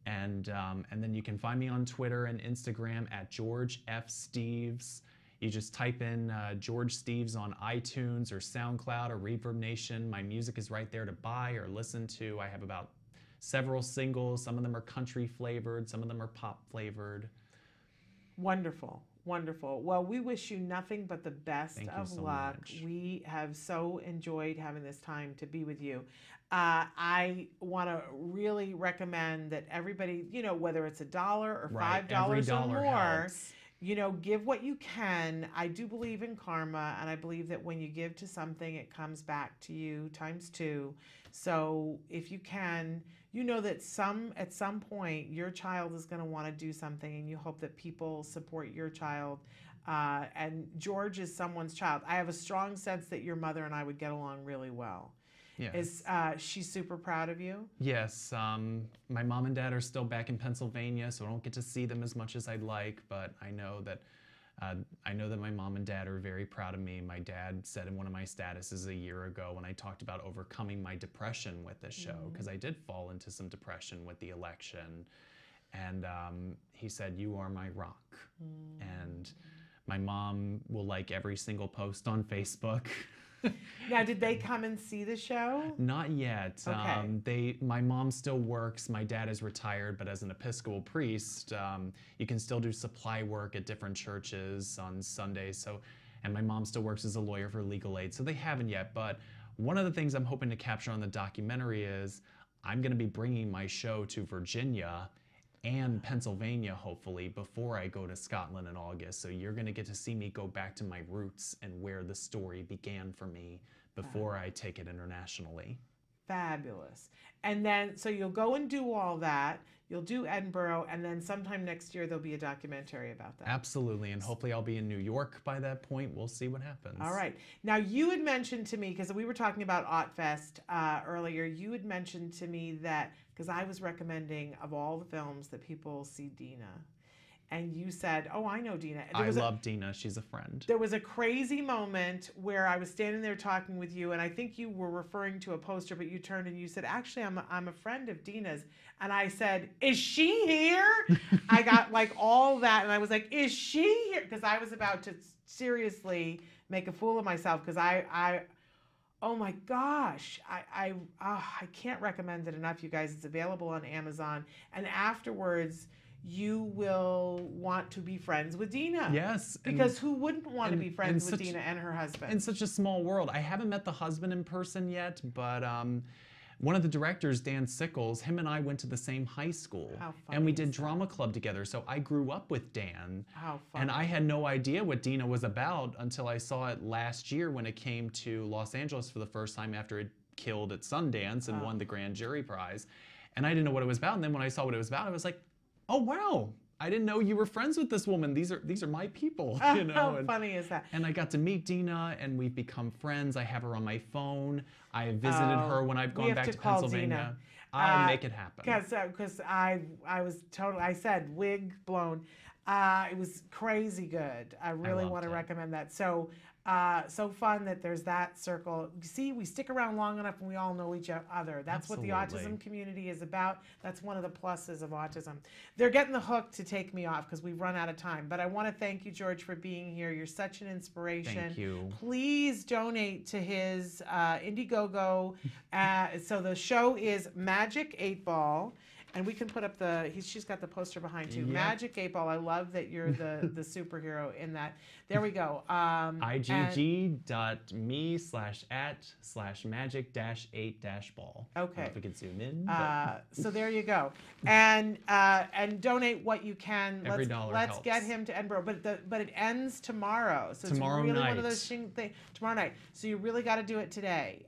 and then you can find me on Twitter and Instagram at George F. Steves. You just type in George Steves on iTunes or SoundCloud or Reverb Nation. My music is right there to buy or listen to. I have about several singles. Some of them are country flavored, some of them are pop flavored. Wonderful. Wonderful. Well, we wish you nothing but the best of luck. Much. We have so enjoyed having this time to be with you. I want to really recommend that everybody, whether it's $1 or $5 or more, helps. Give what you can. I do believe in karma, and I believe that when you give to something, it comes back to you ×2. So if you can, that at some point your child is going to want to do something, and you hope that people support your child. And George is someone's child. I have a strong sense that your mother and I would get along really well. Yes. Is she super proud of you? Yes. My mom and dad are still back in Pennsylvania, so I don't get to see them as much as I'd like, but I know that my mom and dad are very proud of me. My dad said in one of my statuses a year ago when I talked about overcoming my depression with this show, because I did fall into some depression with the election, and he said, "You are my rock." And my mom will like every single post on Facebook. Now, did they come and see the show? Not yet. Okay. My mom still works. My dad is retired, but as an Episcopal priest, you can still do supply work at different churches on Sundays. And my mom still works as a lawyer for legal aid, so they haven't yet. But one of the things I'm hoping to capture on the documentary is I'm going to be bringing my show to Virginia and Pennsylvania, hopefully, before I go to Scotland in August. So you're going to get to see me go back to my roots and where the story began for me before I take it internationally. Fabulous. And then, so you'll go and do all that. You'll do Edinburgh, and then sometime next year there'll be a documentary about that. Absolutely, and hopefully I'll be in New York by that point. We'll see what happens. All right. Now, you had mentioned to me, because we were talking about Aughtfest earlier, you had mentioned to me that, because I was recommending of all the films that people see Dina, and you said, "Oh, I know Dina." I love Dina. She's a friend. There was a crazy moment where I was standing there talking with you, and I think you were referring to a poster, but you turned and you said, "Actually, I'm a friend of Dina's." And I said, "Is she here?" I got like all that, and I was like, "Is she here?" Because I was about to seriously make a fool of myself, because oh my gosh, I can't recommend it enough, you guys. It's available on Amazon, and afterwards you will want to be friends with Dina. Yes. Because who wouldn't want to be friends with Dina and her husband? In such a small world. I haven't met the husband in person yet, but one of the directors, Dan Sickles, him and I went to the same high school. How funny and we did drama club together, so I grew up with Dan. How funny. And I had no idea what Dina was about until I saw it last year when it came to Los Angeles for the first time after it killed at Sundance and won the grand jury prize. And I didn't know what it was about, and then when I saw what it was about, I was like, "Oh wow, I didn't know you were friends with this woman. These are my people." You know? How funny is that? And I got to meet Dina, and we've become friends. I have her on my phone. I have visited her when I've gone back to Pennsylvania. I'll make it happen. Because I said wig blown. It was crazy good. I really want to recommend that. So So fun that there's that circle. See, we stick around long enough and we all know each other. That's what the autism community is about. That's one of the pluses of autism. They're getting the hook to take me off because we've run out of time. But I want to thank you, George, for being here. You're such an inspiration. Thank you. Please donate to his Indiegogo. So the show is Magic 8 Ball. And we can put up she's got the poster behind too. Yep. Magic 8 Ball. I love that you're the superhero in that. There we go. igg.me/@/magic-8-ball. Okay. I don't know if we can zoom in. So there you go. And donate what you can. Every dollar Let's helps. get him to Edinburgh. But it ends tomorrow. So Tomorrow it's really night. one of those things. Tomorrow night. So you really got to do it today.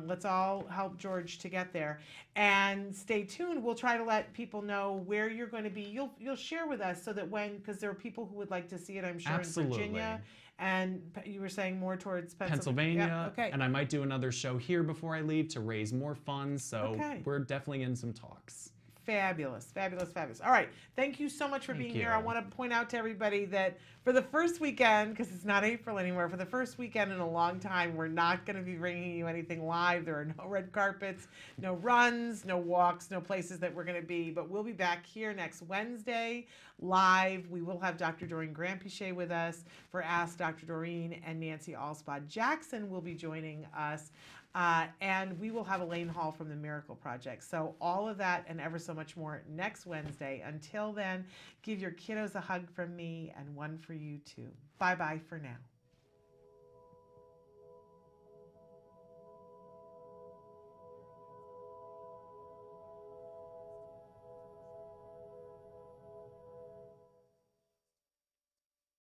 Let's all help George to get there. And stay tuned. We'll try to let people know where you're going to be. You'll share with us so that because there are people who would like to see it, I'm sure, Absolutely. in Virginia. And you were saying more towards Pennsylvania. Yeah, okay. And I might do another show here before I leave to raise more funds. So we're definitely in some talks. Fabulous, fabulous, fabulous. All right. Thank you so much for being here. I want to point out to everybody that for the first weekend, because it's not April anymore, for the first weekend in a long time, we're not going to be bringing you anything live. There are no red carpets, no runs, no walks, no places that we're going to be. But we'll be back here next Wednesday live. We will have Dr. Doreen Granpichet with us for Ask Dr. Doreen, and Nancy Alspaugh Jackson will be joining us. And we will have Elaine Hall from the Miracle Project. So all of that and ever so much more next Wednesday. Until then, give your kiddos a hug from me and one for you too. Bye-bye for now.